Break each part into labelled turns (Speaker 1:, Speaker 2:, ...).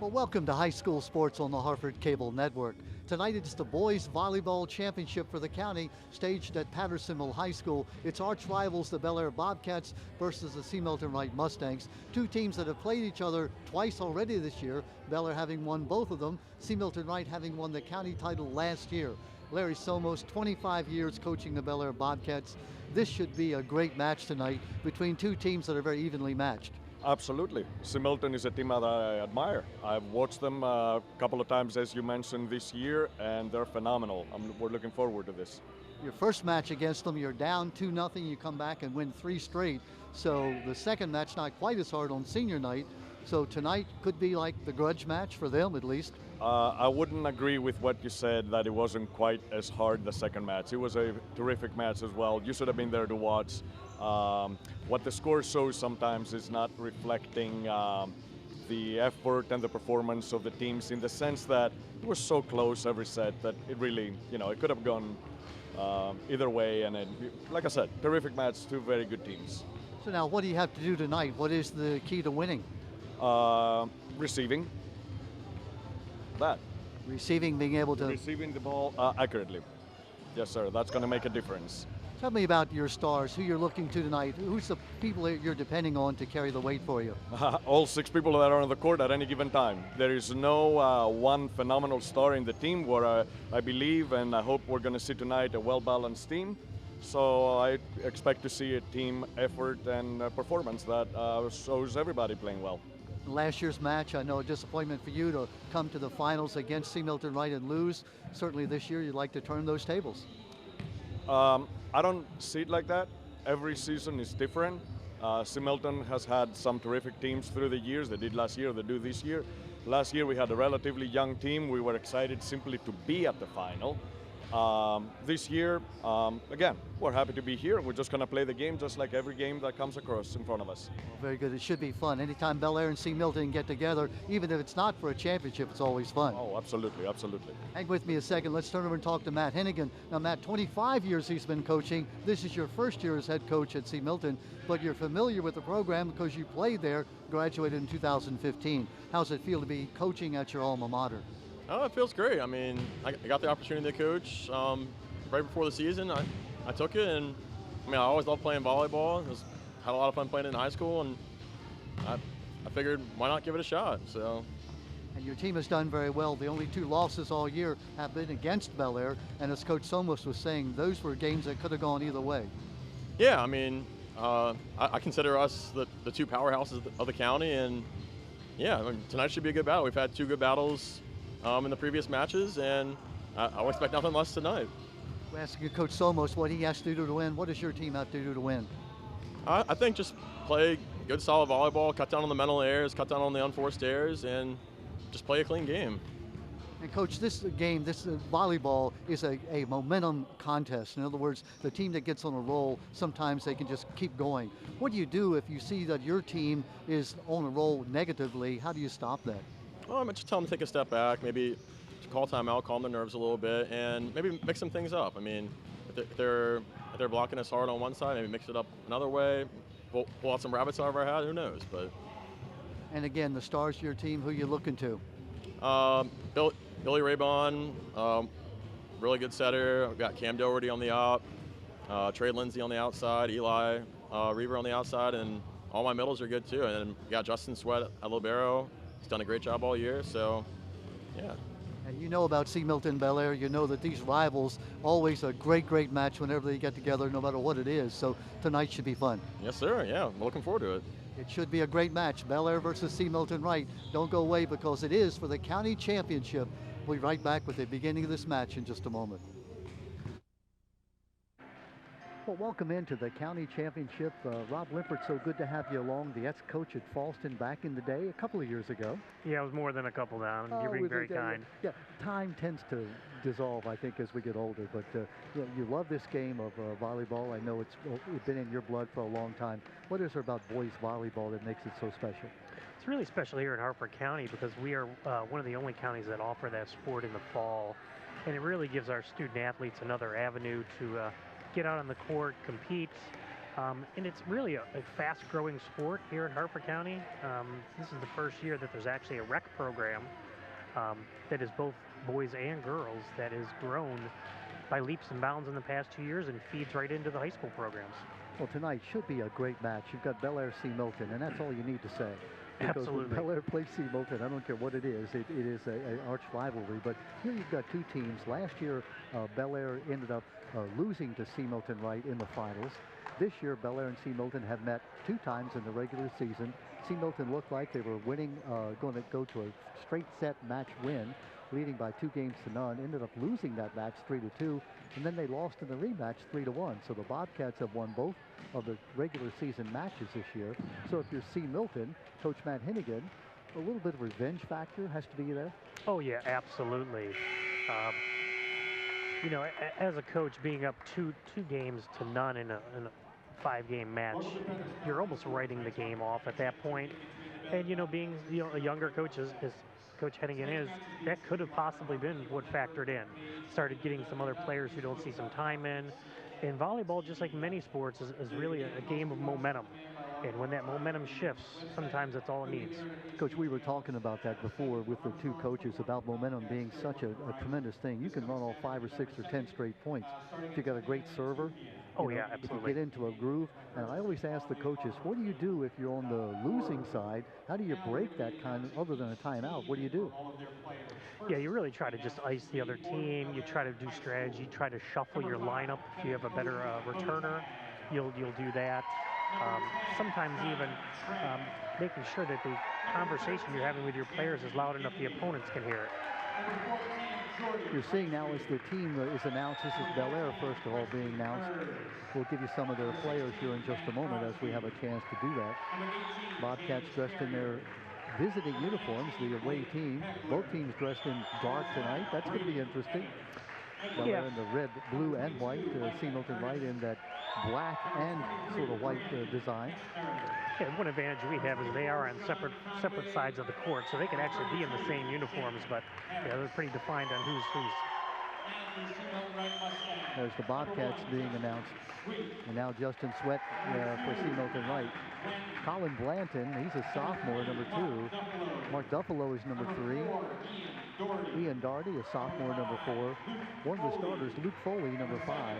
Speaker 1: Well, welcome to high school sports on the Hartford Cable Network. Tonight it's the boys volleyball championship for the county, staged at Patterson High School. It's arch rivals, the Bel Air Bobcats versus the C. Milton Wright Mustangs. Two teams that have played each other twice already this year, Bel Air having won both of them, C. Milton Wright having won the county title last year. Larry Somos, 25 years coaching the Bel Air Bobcats. This should be a great match tonight between two teams that are very evenly matched.
Speaker 2: Absolutely. Similton is a team that I admire. I've watched them a couple of times, as you mentioned, this year, and they're phenomenal. We're looking forward to this.
Speaker 1: Your first match against them, you're down 2-0, you come back and win 3 straight. So the second match not quite as hard on senior night. So tonight could be like the grudge match for them at least.
Speaker 2: I wouldn't agree with what you said, that it wasn't quite as hard the second match. It was a terrific match as well. You should have been there to watch. What the score shows sometimes is not reflecting the effort and the performance of the teams, in the sense that it was so close every set that it really, it could have gone either way. And like I said, terrific match, two very good teams.
Speaker 1: So now what do you have to do tonight? What is the key to winning?
Speaker 2: Receiving.
Speaker 1: Receiving, being able to...
Speaker 2: Receiving the ball accurately. Yes, sir. That's going to make a difference.
Speaker 1: Tell me about your stars, who you're looking to tonight. Who's the people that you're depending on to carry the weight for you?
Speaker 2: All 6 people that are on the court at any given time. There is no one phenomenal star in the team. Where I believe and I hope we're going to see tonight a well-balanced team. So I expect to see a team effort and performance that shows everybody playing well.
Speaker 1: Last year's match, I know a disappointment for you to come to the finals against C. Milton Wright and lose. Certainly this year you'd like to turn those tables.
Speaker 2: I don't see it like that. Every season is different. C. Milton has had some terrific teams through the years. They did last year, they do this year. Last year we had a relatively young team. We were excited simply to be at the final. This year, again, we're happy to be here. We're just going to play the game just like every game that comes across in front of us.
Speaker 1: Well, very good. It should be fun. Anytime Bel Air and C. Milton get together, even if it's not for a championship, it's always fun.
Speaker 2: Oh, absolutely, absolutely.
Speaker 1: Hang with me a second. Let's turn over and talk to Matt Hennigan. Now, Matt, 25 years he's been coaching. This is your first year as head coach at C. Milton, but you're familiar with the program because you played there, graduated in 2015. How's it feel to be coaching at your alma mater?
Speaker 3: Oh, it feels great. I mean, I got the opportunity to coach right before the season. I took it, and I mean, I always loved playing volleyball. Had a lot of fun playing it in high school, and I figured why not give it a shot. So.
Speaker 1: And your team has done very well. The only 2 losses all year have been against Bel Air, and as Coach Somos was saying, those were games that could have gone either way.
Speaker 3: Yeah, I mean, I consider us the 2 powerhouses of the county, and yeah, I mean, tonight should be a good battle. We've had 2 good battles in the previous matches, and I expect nothing less tonight.
Speaker 1: We're asking Coach Somos what he has to do to win. What does your team have to do to win?
Speaker 3: I think just play good, solid volleyball, cut down on the mental errors, cut down on the unforced errors, and just play a clean game.
Speaker 1: And Coach, this game, this volleyball is a momentum contest. In other words, the team that gets on a roll, sometimes they can just keep going. What do you do if you see that your team is on a roll negatively? How do you stop that?
Speaker 3: Well, I just tell them to take a step back, maybe call timeout, calm their nerves a little bit, and maybe mix some things up. I mean, if they're blocking us hard on one side, maybe mix it up another way, pull out some rabbits out of our hat, who knows? But.
Speaker 1: And again, the stars of your team, who you looking to?
Speaker 3: Billy Raybon, really good setter. We've got Cam Doherty on the op, Trey Lindsay on the outside, Eli Reaver on the outside, and all my middles are good too. And then we got Justin Sweat at libero. He's done a great job all year, so yeah.
Speaker 1: And you know about C. Milton Bel Air, you know that these rivals, always a great match whenever they get together, no matter what it is. So tonight should be fun.
Speaker 3: Yes, sir. Yeah, I'm looking forward to it.
Speaker 1: It should be a great match. Bel Air versus C. Milton Wright. Don't go away because it is for the county championship. We'll be right back with the beginning of this match in just a moment. Well, welcome into the county championship. Rob Limpert, so good to have you along. The ex-coach at Falston back in the day, a couple of years ago.
Speaker 4: Yeah, it was more than a couple now. You're being very kind.
Speaker 1: Yeah, time tends to dissolve, I think, as we get older. But you love this game of volleyball. I know it's been in your blood for a long time. What is there about boys volleyball that makes it so special?
Speaker 4: It's really special here in Hartford County because we are one of the only counties that offer that sport in the fall. And it really gives our student athletes another avenue to get out on the court, compete, And it's really a fast-growing sport here in Harper County. This is the first year that there's actually a rec program that is both boys and girls that has grown by leaps and bounds in the past 2 years and feeds right into the high school programs.
Speaker 1: Well, tonight should be a great match. You've got Bel Air C. Milton, and that's all you need to say. Because
Speaker 4: Absolutely.
Speaker 1: when Bel Air plays C. Milton, I don't care what it is an arch rivalry. But here you've got two teams. Last year, Bel Air ended up losing to C. Milton Wright in the finals. This year, Bel Air and C. Milton have met 2 times in the regular season. C. Milton looked like they were winning, going to go to a straight set match win, leading by 2 games to none. Ended up losing that match 3-2, and then they lost in the rematch 3-1. So the Bobcats have won both of the regular season matches this year. So if you're C. Milton, Coach Matt Hennigan, a little bit of revenge factor has to be there.
Speaker 4: Oh yeah, absolutely. You know, as a coach, being up two games to none in a 5-game match, you're almost writing the game off at that point. And you know, being a younger coach as Coach Hennigan is, that could have possibly been what factored in. Started getting some other players who don't see some time in. And volleyball, just like many sports, is really a game of momentum. And when that momentum shifts, sometimes that's all it needs.
Speaker 1: Coach, we were talking about that before with the 2 coaches about momentum being such a tremendous thing. You can run all 5 or 6 or 10 straight points. If you got a great server,
Speaker 4: oh yeah, absolutely.
Speaker 1: If you get into a groove, and I always ask the coaches, what do you do if you're on the losing side? How do you break that kind of, other than a timeout, what do you do?
Speaker 4: Yeah, you really try to just ice the other team. You try to do strategy, try to shuffle your lineup. If you have a better returner, you'll do that. Sometimes even making sure that the conversation you're having with your players is loud enough the opponents can hear it.
Speaker 1: You're seeing now as the team is announced, this is Bel Air first of all being announced. We'll give you some of their players here in just a moment as we have a chance to do that. Bobcats dressed in their visiting uniforms, the away team. Both teams dressed in dark tonight. That's going to be interesting. Bel Air in the red, blue, and white. C. Milton Wright in that black and sort of white design.
Speaker 4: Yeah, one advantage we have is they are on separate sides of the court, so they can actually be in the same uniforms, but yeah, they're pretty defined on who's who's.
Speaker 1: There's the Bobcats being announced. And now Justin Sweat for C. Milton Wright. Colin Blanton, he's a sophomore, number 2. Mark Duffalo is number 3. Ian Doherty, a sophomore, number 4. One of the starters, Luke Foley, number 5.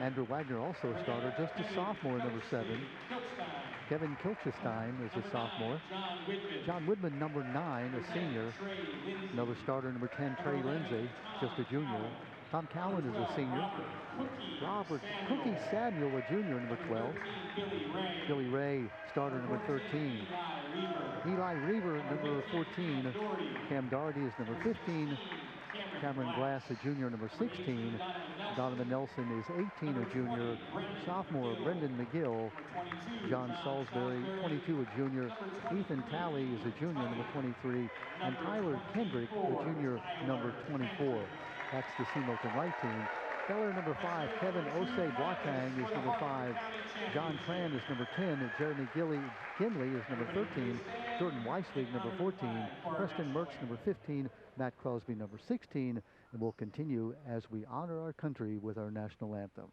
Speaker 1: Andrew Wagner, also a starter, just a sophomore, number 7. Kevin Kilchestein is a sophomore. John Woodman, number 9, a senior. Another starter, number 10, Trey Lindsay, just a junior. Tom Cowan is a senior. Robert Cookie Samuel, a junior, number 12. Billy Ray, starter, number 13. Eli Reaver, number 14. Cam Doherty is number 15. Cameron Glass, a junior, number 16. Donovan Nelson is 18, a junior. Sophomore, Brendan McGill. John Salisbury, 22, a junior. Ethan Talley is a junior, number 23. And Tyler Kendrick, a junior, number 24. That's the C. Milton Wright team. Bel Air number 5, Kevin Osei Boateng is number 5. John Tran is number 10. Jeremy Kinley is number 13. Jordan Weiswig, number 14. Preston Mertz, number 15. Matt Crosby, number 16. And we'll continue as we honor our country with our national anthem.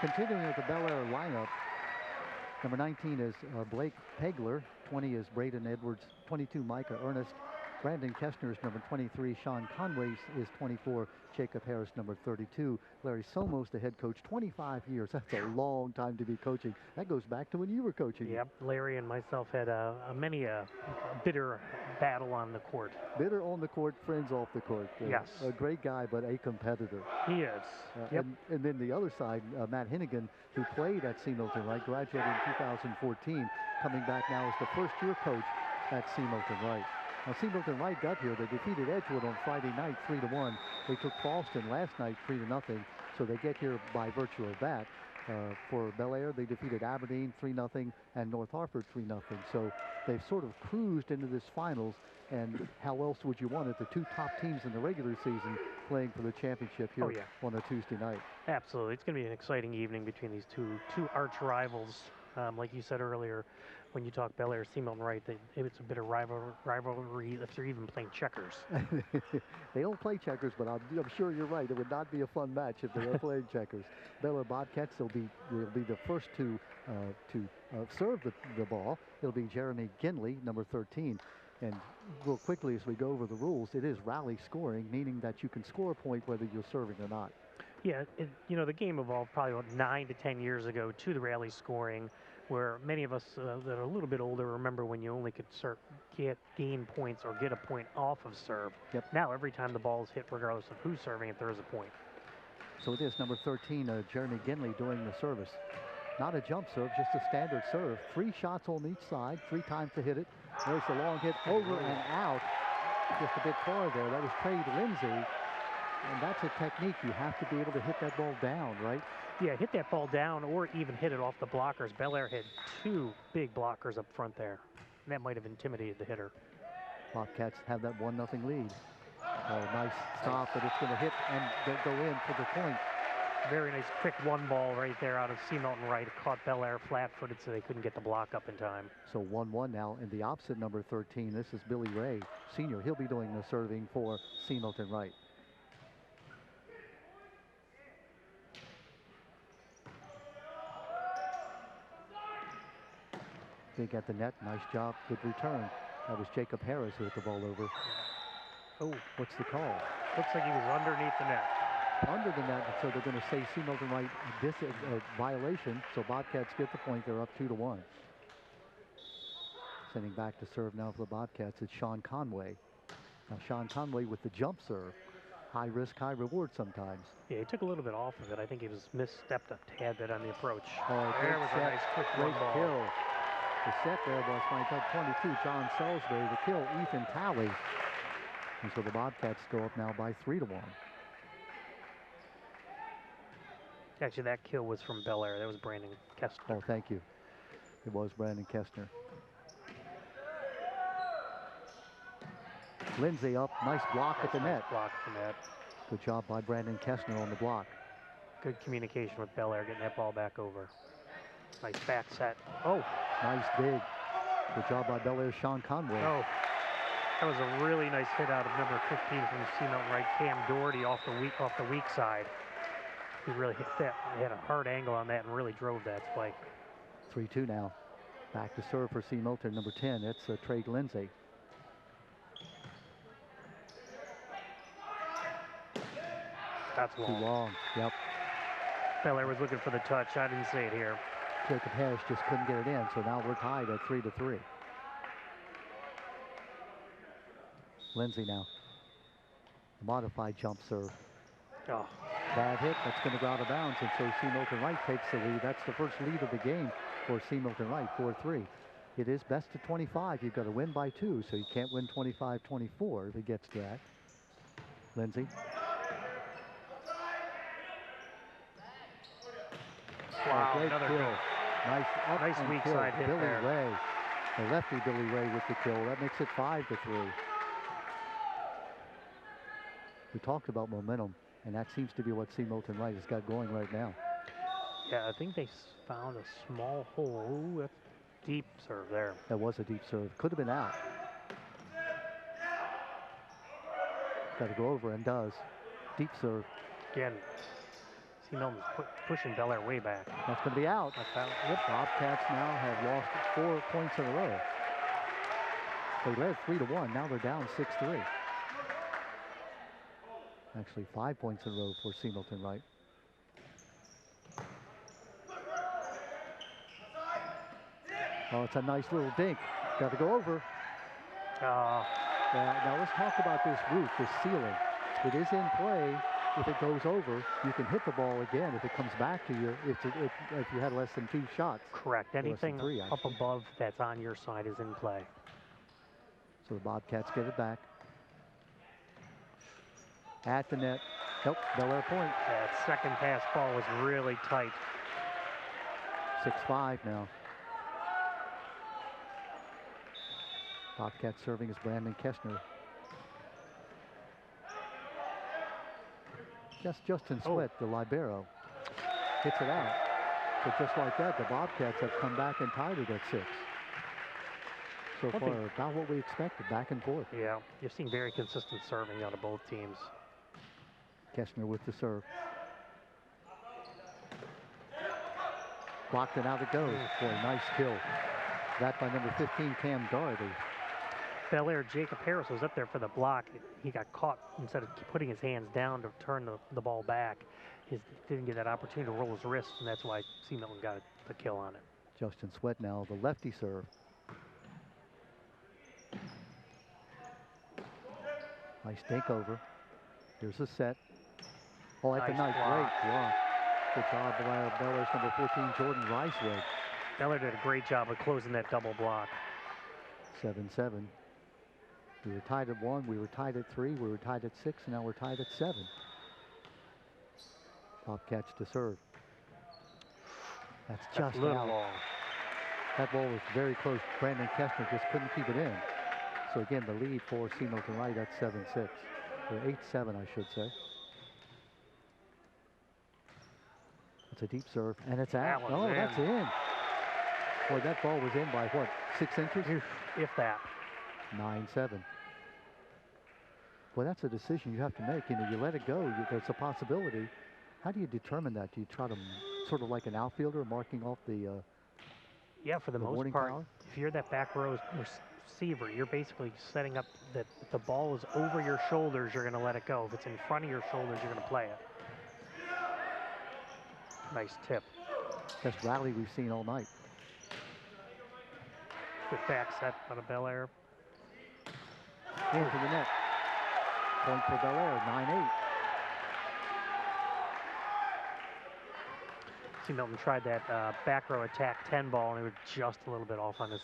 Speaker 1: Continuing with the Bel Air lineup, number 19 is Blake Pegler, 20 is Braden Edwards, 22 Micah Ernest, Brandon Kestner is number 23, Sean Conway is 24, Jacob Harris number 32, Larry Somos, the head coach, 25 years. That's a long time to be coaching. That goes back to when you were coaching.
Speaker 4: Yep, Larry and myself had many a bitter battle on the court.
Speaker 1: Bitter on the court, friends off the court.
Speaker 4: Yes.
Speaker 1: A great guy, but a competitor.
Speaker 4: He is. Yep.
Speaker 1: And then the other side, Matt Hennigan, who played at C. Milton Wright, graduated in 2014, coming back now as the first-year coach at C. Milton Wright. Now, C. Milton Wright got here. They defeated Edgewood on Friday night 3-1. They took Boston last night 3-0. So they get here by virtue of that. For Bel Air, they defeated Aberdeen 3-0 and North Hartford 3-0. So they've sort of cruised into this finals. And how else would you want it? The two top teams in the regular season playing for the championship here on a Tuesday night.
Speaker 4: Absolutely. It's going to be an exciting evening between these two arch rivals. Like you said earlier, when you talk Bel Air, C. Milton Wright, it's a bit of rivalry if they're even playing checkers.
Speaker 1: They don't play checkers, but I'm sure you're right. It would not be a fun match if they were playing checkers. Bel Air Bobcats, they'll be the first to serve the ball. It'll be Jeremy Ginley, number 13. And real quickly, as we go over the rules, it is rally scoring, meaning that you can score a point whether you're serving or not.
Speaker 4: Yeah, the game evolved probably about 9 to 10 years ago to the rally scoring, where many of us that are a little bit older remember when you only could gain points or get a point off of serve.
Speaker 1: Yep.
Speaker 4: Now every time the ball is hit, regardless of who's serving it, there is a point.
Speaker 1: So it is number 13, Jeremy Ginley, doing the service. Not a jump serve, just a standard serve. 3 shots on each side, 3 times to hit it. There's the long hit over and out, just a bit far there. That was Trey Lindsay. And that's a technique. You have to be able to hit that ball down, right?
Speaker 4: Yeah, hit that ball down or even hit it off the blockers. Bel Air had 2 big blockers up front there. And that might have intimidated the hitter.
Speaker 1: Bobcats have that 1-0 lead. Oh, nice stop, but it's going to hit and go in for the point.
Speaker 4: Very nice quick one ball right there out of C. Milton Wright. It caught Bel Air flat-footed so they couldn't get the block up in time.
Speaker 1: So 1-1 now, and the opposite number 13. This is Billy Ray, senior. He'll be doing the serving for C. Milton Wright. Big at the net, nice job, good return. That was Jacob Harris who hit the ball over. Oh, what's the call?
Speaker 4: Looks like he was underneath the net.
Speaker 1: Under the net, so they're going to say C. Milton Wright violation. So Bobcats get the point. They're up 2-1. Sending back to serve now for the Bobcats, it's Sean Conway. Now Sean Conway with the jump serve. High risk, high reward sometimes.
Speaker 4: Yeah, he took a little bit off of it. I think he was misstepped a tad bit on the approach.
Speaker 1: Oh,
Speaker 4: there was a nice quick
Speaker 1: great
Speaker 4: ball.
Speaker 1: kill. The set there was by number 22, John Salisbury. The kill, Ethan Talley. And so the Bobcats go up now by 3-1.
Speaker 4: Actually, that kill was from Bel Air. That was Brandon Kestner.
Speaker 1: Oh, thank you. It was Brandon Kestner. Lindsay up. Nice block at the net.
Speaker 4: Block at the net.
Speaker 1: Good job by Brandon Kestner on the block.
Speaker 4: Good communication with Bel Air, getting that ball back over. Nice back set. Oh.
Speaker 1: Nice dig. Good job by Bel Air's Sean Conway.
Speaker 4: Oh. That was a really nice hit out of number 15 from C. Milton Wright, Cam Doherty off the weak side. He really hit that. He had a hard angle on that and really drove that spike.
Speaker 1: 3-2 now. Back to serve for C. Milton, number 10. It's Trey Lindsay.
Speaker 4: That's long.
Speaker 1: Too long. Yep.
Speaker 4: Bel Air was looking for the touch. I didn't see it here.
Speaker 1: Jacob Harris just couldn't get it in, so now we're tied at 3-3. Lindsay now. Modified jump serve.
Speaker 4: Oh.
Speaker 1: Bad hit. That's going to go out of bounds, and so C. Milton Wright takes the lead. That's the first lead of the game for C. Milton Wright, 4-3. It is best of 25. You've got to win by 2, so you can't win 25-24 if it gets to that. Lindsay.
Speaker 4: Wow,
Speaker 1: great
Speaker 4: another
Speaker 1: kill.
Speaker 4: kill.
Speaker 1: Nice
Speaker 4: weak
Speaker 1: kill.
Speaker 4: side hit
Speaker 1: Billy
Speaker 4: there.
Speaker 1: Ray. The lefty Billy Ray with the kill. That makes it 5-3. We talked about momentum, and that seems to be what C. Milton Wright has got going right now.
Speaker 4: Yeah, I think they found a small hole. Ooh, that's deep serve there.
Speaker 1: That was a deep serve. Could have been out. Got to go over and does. Deep serve.
Speaker 4: Again, See Milton's pushing Bel Air way back.
Speaker 1: That's going to be out.
Speaker 4: That's out.
Speaker 1: Yep, Bobcats now have lost 4 points in a row. They led 3-1. Now they're down 6-3. Actually, 5 points in a row for C. Milton Wright. Oh, it's a nice little dink. Got to go over. Now let's talk about this roof, this ceiling. It is in play. If it goes over, you can hit the ball again if it comes back to you, if you had less than 2 shots.
Speaker 4: Correct. Anything
Speaker 1: 3,
Speaker 4: up above that's on your side is in play.
Speaker 1: So the Bobcats get it back. At the net. Nope, Bel Air point.
Speaker 4: That second pass ball was really tight.
Speaker 1: 6-5 now. Bobcats serving is Brandon Kestner. Justin Sweat, the libero, hits it out. But just like that, the Bobcats have come back and tied it at 6. So far, about what we expected, back and forth.
Speaker 4: Yeah, you're seeing very consistent serving out of both teams.
Speaker 1: Kestner with the serve. Blocked and out it goes. Boy, nice kill. That by number 15, Cam Doherty.
Speaker 4: Bel Air, Jacob Harris was up there for the block. He got caught instead of putting his hands down to turn the ball back. He didn't get that opportunity to roll his wrist, and that's why C. Milton got the kill on it.
Speaker 1: Justin Sweat now, the lefty serve. Nice dink over. Here's the set. Oh, at the night, great block. Good job by Bel Air's number 14, Jordan Ricewig.
Speaker 4: Bel Air did a great job of closing that double block.
Speaker 1: 7-7. We were tied at 1, we were tied at 3, we were tied at 6, and now we're tied at 7. Bobcats to serve. That's just out.
Speaker 4: Long.
Speaker 1: That ball was very close. Brandon Kestner just couldn't keep it in. So again, the lead for C. Milton Wright at 7-6. Or 8-7, I should say. It's a deep serve, and it's out. Oh, that's in. Boy, that ball was in by what, 6 inches?
Speaker 4: If that.
Speaker 1: 9-7. Well, that's a decision you have to make. You know, you let it go. There's a possibility. How do you determine that? Do you try to sort of like an outfielder marking off the
Speaker 4: yeah, for the most part,
Speaker 1: power?
Speaker 4: If you're that back row receiver, you're basically setting up that if the ball is over your shoulders, you're going to let it go. If it's in front of your shoulders, you're going to play it. Nice tip.
Speaker 1: Best rally we've seen all night.
Speaker 4: Good back set out of Bel Air.
Speaker 1: Into the net. Point for Bel Air, 9-8.
Speaker 4: See, Milton tried that back row attack 10 ball, and it was just a little bit off on his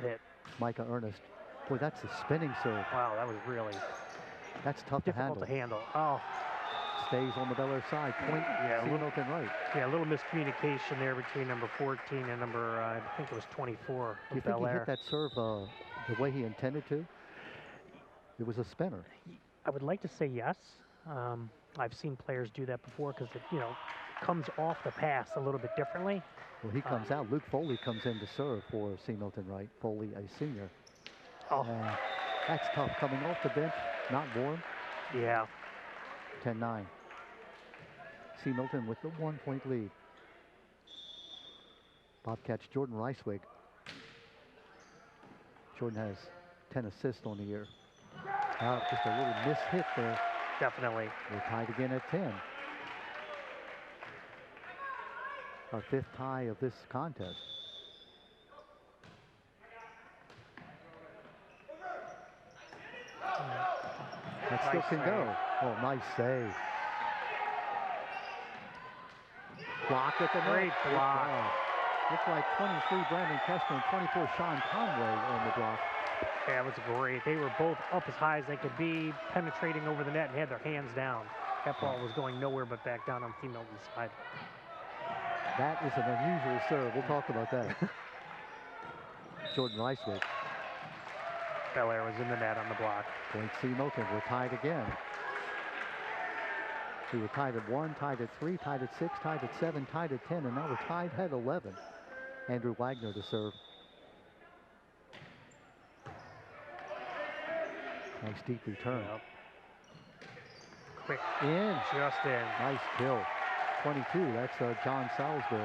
Speaker 4: hit.
Speaker 1: Micah Ernest. Boy, that's a spinning serve.
Speaker 4: Wow, that was really
Speaker 1: that's tough
Speaker 4: difficult to handle. Oh.
Speaker 1: Stays on the Bel Air side. Point,
Speaker 4: yeah,
Speaker 1: C. Milton Wright.
Speaker 4: Yeah, a little miscommunication there between number 14 and number, I think it was 24.
Speaker 1: Do you think he hit that serve the way he intended to? It was a spinner.
Speaker 4: I would like to say yes. I've seen players do that before because it, you know, comes off the pass a little bit differently.
Speaker 1: Well, he comes out. Luke Foley comes in to serve for C. Milton Wright. Foley, a senior.
Speaker 4: Oh,
Speaker 1: that's tough. Coming off the bench, not warm.
Speaker 4: Yeah.
Speaker 1: 10-9. C. Milton with the 1-point lead. Bobcats Jordan Ricewig. Jordan has 10 assists on the year. Just a little mishit there.
Speaker 4: Definitely.
Speaker 1: We're tied again at 10. Our 5th tie of this contest. That still can go. Oh, nice save. Block at the net.
Speaker 4: Great block.
Speaker 1: Looks like 23 Brandon Kestner and 24 Sean Conway on the block.
Speaker 4: Yeah, it was great. They were both up as high as they could be, penetrating over the net and had their hands down. That ball was going nowhere but back down on C. Milton's side.
Speaker 1: That is an unusual serve. We'll talk about that. Jordan Ricewig.
Speaker 4: Bel Air was in the net on the block.
Speaker 1: Point C. Milton. We're tied again. We were tied at 1, tied at 3, tied at 6, tied at 7, tied at 10, and now we're tied at 11. Andrew Wagner to serve. Nice deep return.
Speaker 4: Yep. Quick.
Speaker 1: In.
Speaker 4: Just in.
Speaker 1: Nice kill. 22. That's John Salisbury.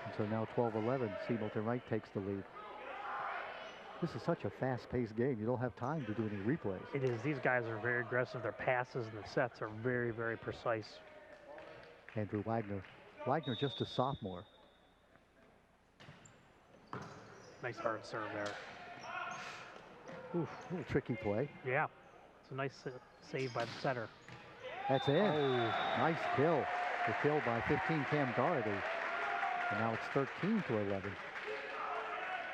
Speaker 1: And so now 12-11. Seamilton Wright takes the lead. This is such a fast-paced game. You don't have time to do any replays.
Speaker 4: It is. These guys are very aggressive. Their passes and the sets are very, very precise.
Speaker 1: Andrew Wagner. Wagner just a sophomore.
Speaker 4: Nice hard serve there.
Speaker 1: Oof, a little tricky play.
Speaker 4: Yeah. It's a nice save by the setter.
Speaker 1: That's in.
Speaker 4: Oh.
Speaker 1: Nice kill. The kill by 15 Cam Doherty. And now it's 13-11.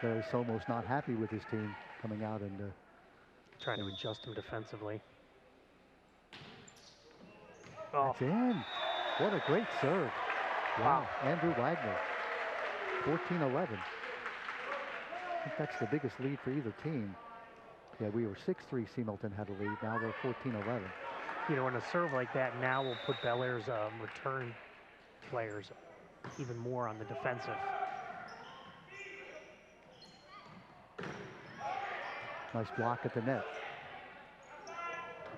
Speaker 1: Larry Somos not happy with his team coming out and
Speaker 4: trying to adjust him defensively. Oh.
Speaker 1: That's in. What a great serve. Wow. Andrew Wagner. 14-11. I think that's the biggest lead for either team. Yeah, we were 6-3. Seamilton had a lead. Now they're 14-11.
Speaker 4: You know, in a serve like that, now we'll put Bel Air's return players even more on the defensive.
Speaker 1: Nice block at the net.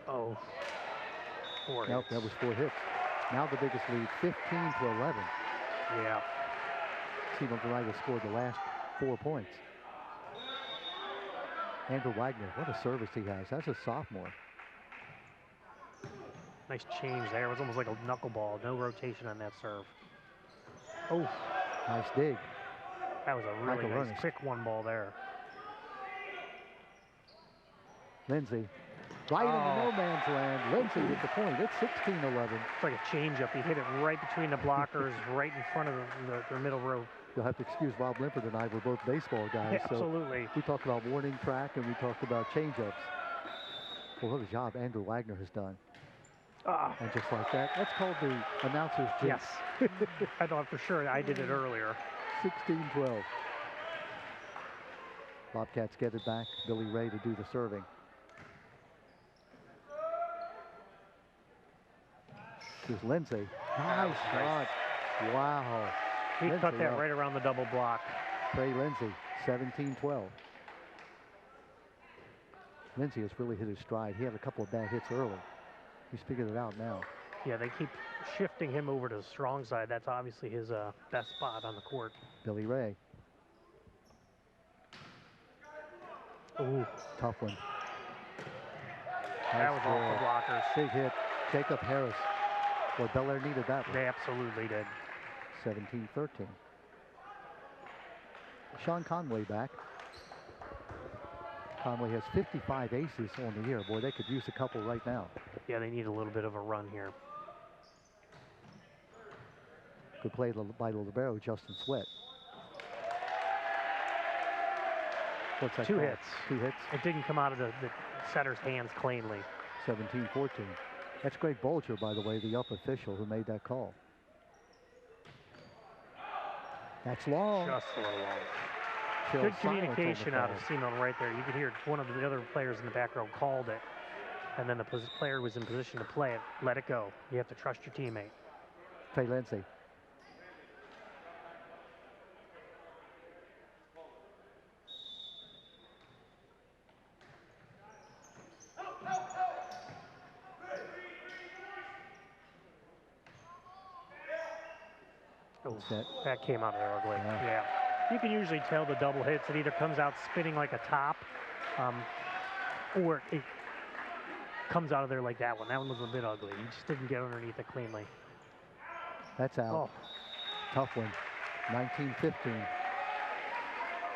Speaker 4: Oh. Four
Speaker 1: Nope,
Speaker 4: hits.
Speaker 1: that was 4 hits. Now the biggest lead, 15-11.
Speaker 4: Yeah.
Speaker 1: Seamilton Wright has scored the last 4 points. Andrew Wagner, what a service he has. That's a sophomore.
Speaker 4: Nice change there. It was almost like a knuckleball. No rotation on that serve. Oh.
Speaker 1: Nice dig.
Speaker 4: That was a really nice quick one ball there.
Speaker 1: Lindsay, right into no man's land. Lindsay with the point. It's 16-11.
Speaker 4: It's like a changeup. He hit it right between the blockers, right in front of the middle row.
Speaker 1: You'll have to excuse Rob Limpert and I. We're both baseball guys.
Speaker 4: Yeah, absolutely.
Speaker 1: So we talked about warning track and we talked about changeups. Well, what a job Andrew Wagner has done. And just like that, that's called the announcer's jinx.
Speaker 4: Yes. I thought for sure I did it earlier.
Speaker 1: 16-12. Bobcats get it back. Billy Ray to do the serving. Here's Lindsay. Nice shot. Wow.
Speaker 4: He cut that right around the double block.
Speaker 1: Trey Lindsay, 17-12. Lindsay has really hit his stride. He had a couple of bad hits early. He's figured it out now.
Speaker 4: Yeah, they keep shifting him over to the strong side. That's obviously his best spot on the court.
Speaker 1: Billy Ray.
Speaker 4: Ooh.
Speaker 1: Tough one.
Speaker 4: That was off the blockers.
Speaker 1: Big hit. Jacob Harris. Well, Bel Air needed that one.
Speaker 4: They absolutely did.
Speaker 1: 17-13. Sean Conway back. Conway has 55 aces on the year. Boy, they could use a couple right now.
Speaker 4: Yeah, they need a little bit of a run here.
Speaker 1: Good play by the libero, Justin Sweat. What's that?
Speaker 4: 2 hits.
Speaker 1: 2 hits.
Speaker 4: It didn't come out of the setter's hands cleanly.
Speaker 1: 17-14. That's Greg Bolger, by the way, the up official who made that call. That's long.
Speaker 4: Just a little long.
Speaker 1: Chill
Speaker 4: Good
Speaker 1: silence
Speaker 4: communication
Speaker 1: on the
Speaker 4: out of Seamilton right there. You could hear one of the other players in the back row called it, and then the player was in position to play it. Let it go. You have to trust your teammate.
Speaker 1: Trey Lindsay.
Speaker 4: Oh, that came out of there ugly. Yeah. You can usually tell the double hits. It either comes out spinning like a top, or it comes out of there like that one. That one was a bit ugly. He just didn't get underneath it cleanly.
Speaker 1: That's out. Tough one. 19-15.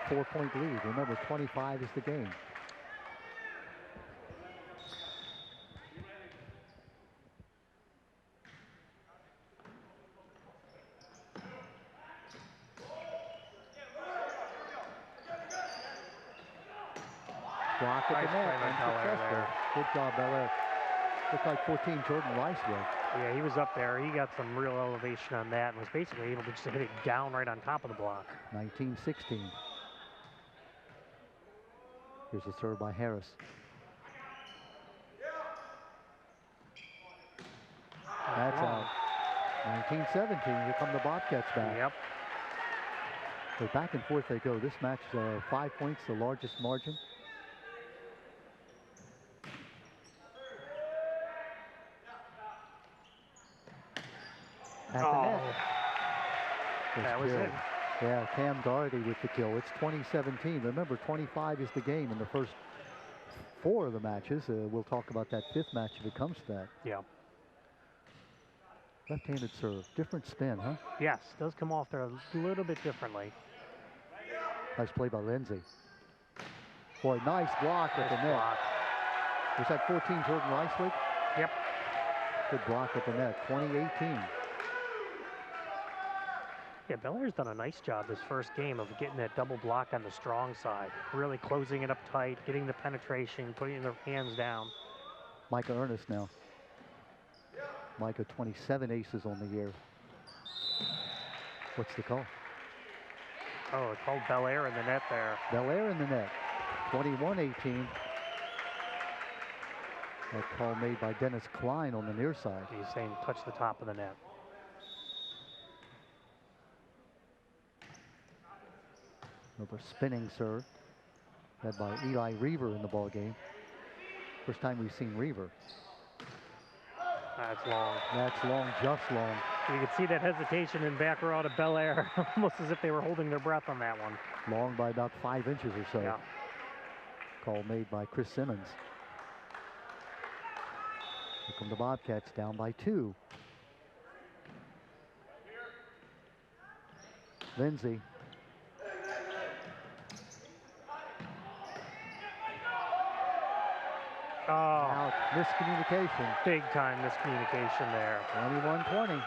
Speaker 1: 4-point lead. Remember, 25 is the game. Block at the net. Good job, Bel Air. Looked like 14 Jordan Rice was.
Speaker 4: Yeah, he was up there. He got some real elevation on that and was basically able to just hit it down right on top of the block.
Speaker 1: 19-16. Here's a serve by Harris. That's out. 19-17. Here come the Bobcats back.
Speaker 4: Yep.
Speaker 1: So back and forth they go. This match, 5 points, the largest margin. at the net.
Speaker 4: That was it.
Speaker 1: Yeah, Cam Doherty with the kill. It's 20-17. Remember, 25 is the game in the first 4 of the matches. We'll talk about that 5th match if it comes to that.
Speaker 4: Yeah.
Speaker 1: Left-handed serve. Different spin, huh?
Speaker 4: Yes, does come off there a little bit differently.
Speaker 1: Nice play by Lindsay. Boy, nice block at the net.
Speaker 4: Block.
Speaker 1: Was that 14 Jordan Reiswig?
Speaker 4: Yep.
Speaker 1: Good block at the net. 20-18.
Speaker 4: Yeah, Belair's done a nice job this first game of getting that double block on the strong side. Really closing it up tight, getting the penetration, putting their hands down.
Speaker 1: Micah Ernest now. Micah 27 aces on the year. What's the call?
Speaker 4: Oh, it called Belair in the net there.
Speaker 1: Belair in the net. 21-18. That call made by Dennis Klein on the near side.
Speaker 4: He's saying touch the top of the net.
Speaker 1: Another spinning serve. Led by Eli Reaver in the ball game. First time we've seen Reaver.
Speaker 4: That's long.
Speaker 1: That's long, just long.
Speaker 4: You can see that hesitation in back row to Belair, almost as if they were holding their breath on that one.
Speaker 1: Long by about 5 inches or so.
Speaker 4: Yeah.
Speaker 1: Call made by Chris Simmons. Here come the Bobcats down by 2. Lindsay.
Speaker 4: Oh,
Speaker 1: Out. Miscommunication.
Speaker 4: big time miscommunication there.
Speaker 1: 21-20.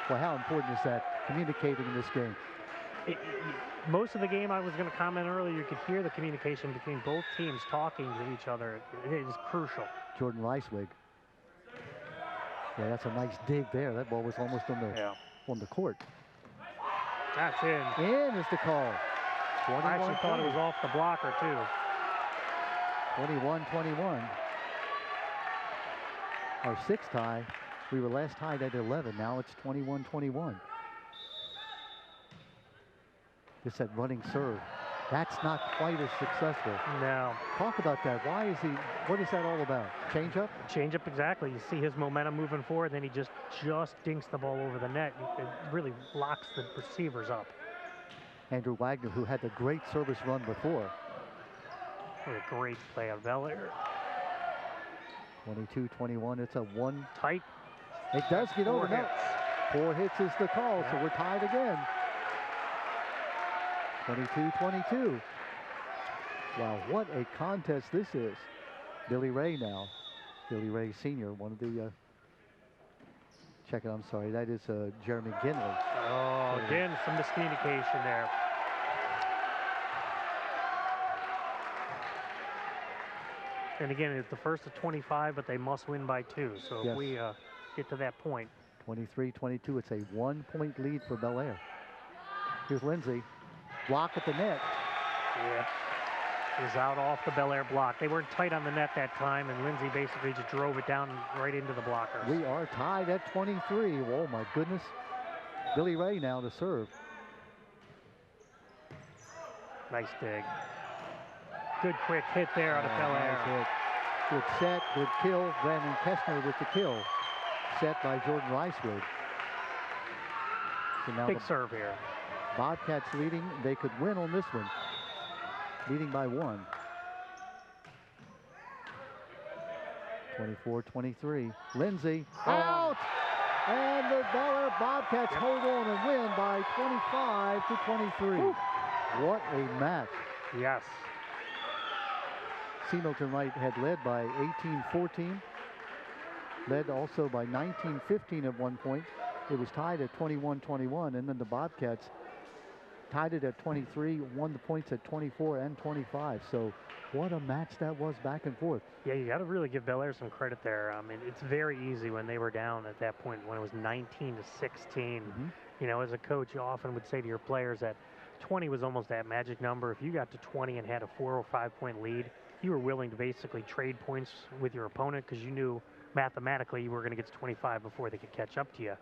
Speaker 1: Well, how important is that, communicating in this game?
Speaker 4: Most of the game, I was going to comment earlier, you could hear the communication between both teams talking to each other. It is crucial.
Speaker 1: Jordan Reiswig. Yeah, that's a nice dig there. That ball was almost on the court.
Speaker 4: That's in.
Speaker 1: In is the call.
Speaker 4: I actually thought it was off the blocker, too.
Speaker 1: 21-21. Our 6th tie. We were last tied at 11. Now it's 21-21. It's that running serve. That's not quite as successful.
Speaker 4: No.
Speaker 1: Talk about that. What is that all about? Change up?
Speaker 4: Change up, exactly. You see his momentum moving forward, then he just dinks the ball over the net. It really locks the receivers up.
Speaker 1: Andrew Wagner, who had the great service run before.
Speaker 4: What a great play of Belair.
Speaker 1: 22-21. It's a one.
Speaker 4: Tight.
Speaker 1: It does get over.
Speaker 4: 4 hits.
Speaker 1: 4 hits is the call, so we're tied again. 22-22. Wow, what a contest this is. Billy Ray now. Billy Ray Sr., one of the... check it, I'm sorry. That is Jeremy Ginley.
Speaker 4: Oh, again, some miscommunication there. And again, it's the first of 25, but they must win by 2. So if we get to that point.
Speaker 1: 23-22, it's a 1-point lead for Belair. Here's Lindsay. Block at the net.
Speaker 4: Yep. Is out off the Belair block. They weren't tight on the net that time, and Lindsay basically just drove it down right into the blockers.
Speaker 1: We are tied at 23. Oh, my goodness. Billy Ray now to serve.
Speaker 4: Nice dig. Good quick hit there out of Belair.
Speaker 1: Nice hit. Good set, good kill. Brandon Kessner with the kill. Set by Jordan Reiswig. So now
Speaker 4: big serve here.
Speaker 1: Bobcats leading. They could win on this one. Leading by 1. 24-23. Lindsay out! And the Belair Bobcats hold on and win by 25-23. What a match.
Speaker 4: Yes.
Speaker 1: C. Milton Wright had led by 18-14. Led also by 19-15 at one point. It was tied at 21-21, and then the Bobcats tied it at 23, won the points at 24 and 25. So what a match that was, back and forth.
Speaker 4: Yeah, you got to really give Belair some credit there. I mean, it's very easy when they were down at that point, when it was 19-16. You know, as a coach, you often would say to your players that 20 was almost that magic number. If you got to 20 and had a 4 or 5 point lead, you were willing to basically trade points with your opponent because you knew mathematically you were going to get to 25 before they could catch up to you.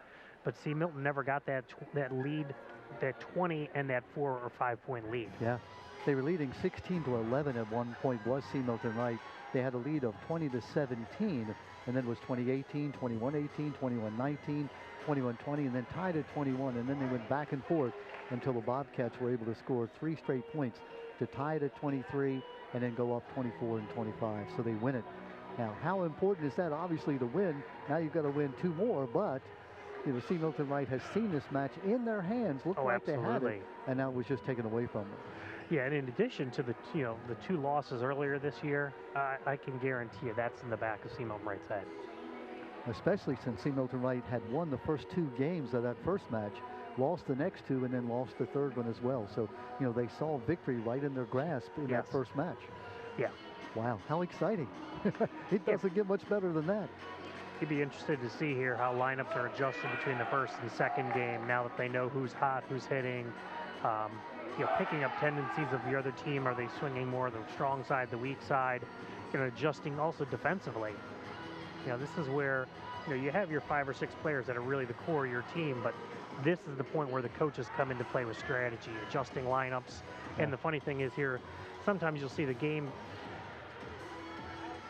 Speaker 4: But see, Milton never got that lead, that 20 and that 4 or 5 point lead.
Speaker 1: Yeah, they were leading 16-11 at one point, was C. Milton Wright. They had a lead of 20-17, and then it was 20-18, 21-18, 21-19, 21-20, and then tied at 21, and then they went back and forth until the Bobcats were able to score 3 straight points to tie it at 23 and then go up 24 and 25. So they win it. Now, how important is that? Obviously, to win. Now you've got to win 2 more, but you know, C. Milton Wright has seen this match in their hands, looked like they had it, and now it was just taken away from them.
Speaker 4: Yeah, and in addition to the 2 losses earlier this year, I can guarantee you that's in the back of C. Milton Wright's head.
Speaker 1: Especially since C. Milton Wright had won the first 2 games of that first match, lost the next 2, and then lost the third one as well. So, you know, they saw victory right in their grasp in that first match.
Speaker 4: Yeah.
Speaker 1: Wow, how exciting. It doesn't get much better than that.
Speaker 4: You'd be interested to see here how lineups are adjusted between the first and second game now that they know who's hot, who's hitting, you know, picking up tendencies of the other team. Are they swinging more the strong side, the weak side? You know, adjusting also defensively. You know, this is where, you know, you have your 5 or 6 players that are really the core of your team, but this is the point where the coaches come into play with strategy, adjusting lineups. Yeah. And the funny thing is here, sometimes you'll see the game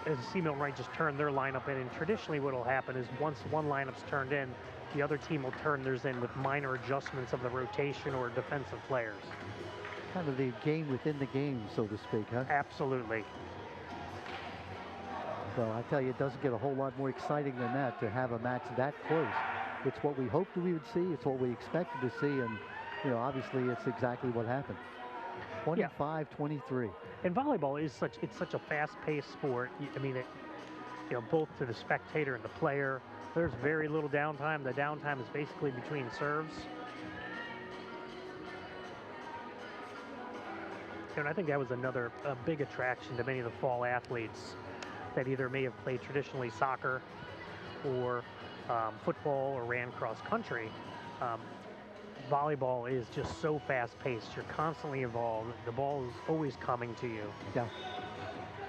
Speaker 4: as C. Milton Wright just turn their lineup in, and traditionally what will happen is once one lineup's turned in, the other team will turn theirs in with minor adjustments of the rotation or defensive players.
Speaker 1: Kind of the game within the game, so to speak, huh?
Speaker 4: Absolutely.
Speaker 1: Well, I tell you, it doesn't get a whole lot more exciting than that to have a match that close. It's what we hoped we would see. It's what we expected to see, and you know, obviously, it's exactly what happened. 25-23.
Speaker 4: And volleyball is such a fast-paced sport. I mean, you know, both to the spectator and the player. There's very little downtime. The downtime is basically between serves. And I think that was another big attraction to many of the fall athletes that either may have played traditionally soccer or football or ran cross country. Volleyball is just so fast-paced. You're constantly involved. The ball is always coming to you.
Speaker 1: Yeah.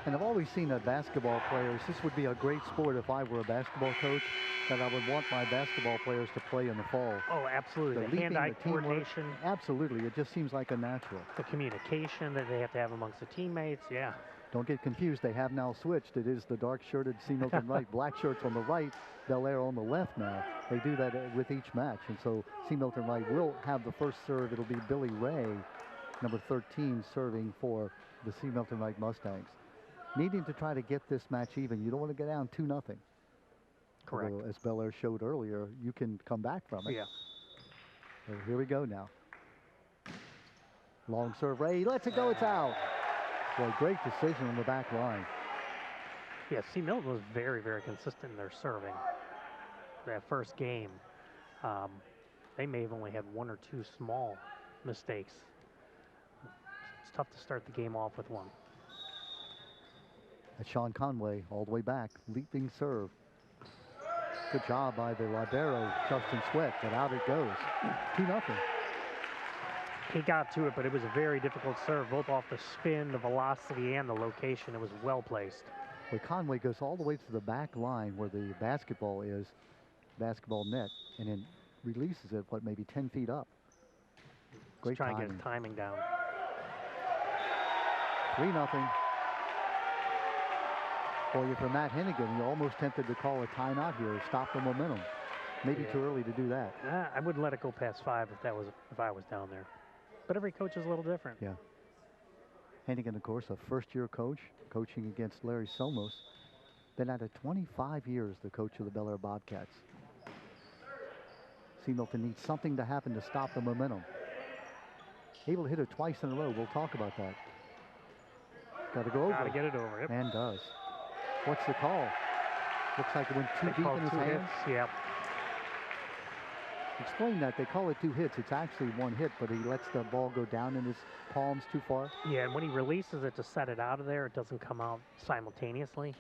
Speaker 1: And I've always seen that basketball players, this would be a great sport if I were a basketball coach, that I would want my basketball players to play in the fall.
Speaker 4: Oh, absolutely. The hand-eye coordination.
Speaker 1: Absolutely. It just seems like a natural.
Speaker 4: The communication that they have to have amongst the teammates, yeah.
Speaker 1: Don't get confused. They have now switched. It is the dark-shirted C. Milton Wright, black shirts on the right, Bel Air on the left now. They do that with each match. And so C. Milton Wright will have the first serve. It'll be Billy Ray, number 13, serving for the C. Milton Wright Mustangs. Needing to try to get this match even. You don't want to get down 2-0.
Speaker 4: Correct.
Speaker 1: Although, as Bel Air showed earlier, you can come back from it.
Speaker 4: Yeah.
Speaker 1: So here we go now. Long serve, Ray lets it go, it's out. Boy, great decision on the back line.
Speaker 4: Yeah, C. Milton was very, very consistent in their serving. That first game, they may have only had 1 or 2 small mistakes. It's tough to start the game off with one.
Speaker 1: That's Sean Conway all the way back, leaping serve. Good job by the libero, Justin Sweat, but out it goes. 2-0.
Speaker 4: He got to it, but it was a very difficult serve, both off the spin, the velocity, and the location. It was well placed.
Speaker 1: Well, Conway goes all the way to the back line where the basketball is, basketball net, and then releases it, what, maybe 10 feet up. Great
Speaker 4: trying
Speaker 1: timing.
Speaker 4: to get his timing down.
Speaker 1: 3-0. Boy, if you're Matt Hennigan, you're almost tempted to call a timeout here, stop the momentum. Maybe too early to do that.
Speaker 4: I wouldn't let it go past 5 if I was down there. But every coach is a little different.
Speaker 1: Yeah. Hennigan, of course, a first-year coach, coaching against Larry Somos. Been at it 25 years, the coach of the Bel Air Bobcats. C. Milton needs something to happen to stop the momentum. Able to hit it twice in a row. We'll talk about that. Got to go over.
Speaker 4: Got to get it over. Yep.
Speaker 1: And does. What's the call? Looks like it went too deep in his hands.
Speaker 4: Yep.
Speaker 1: Explain that. They call it 2 hits. It's actually 1 hit, but he lets the ball go down in his palms too far.
Speaker 4: Yeah, and when he releases it to set it out of there, it doesn't come out simultaneously.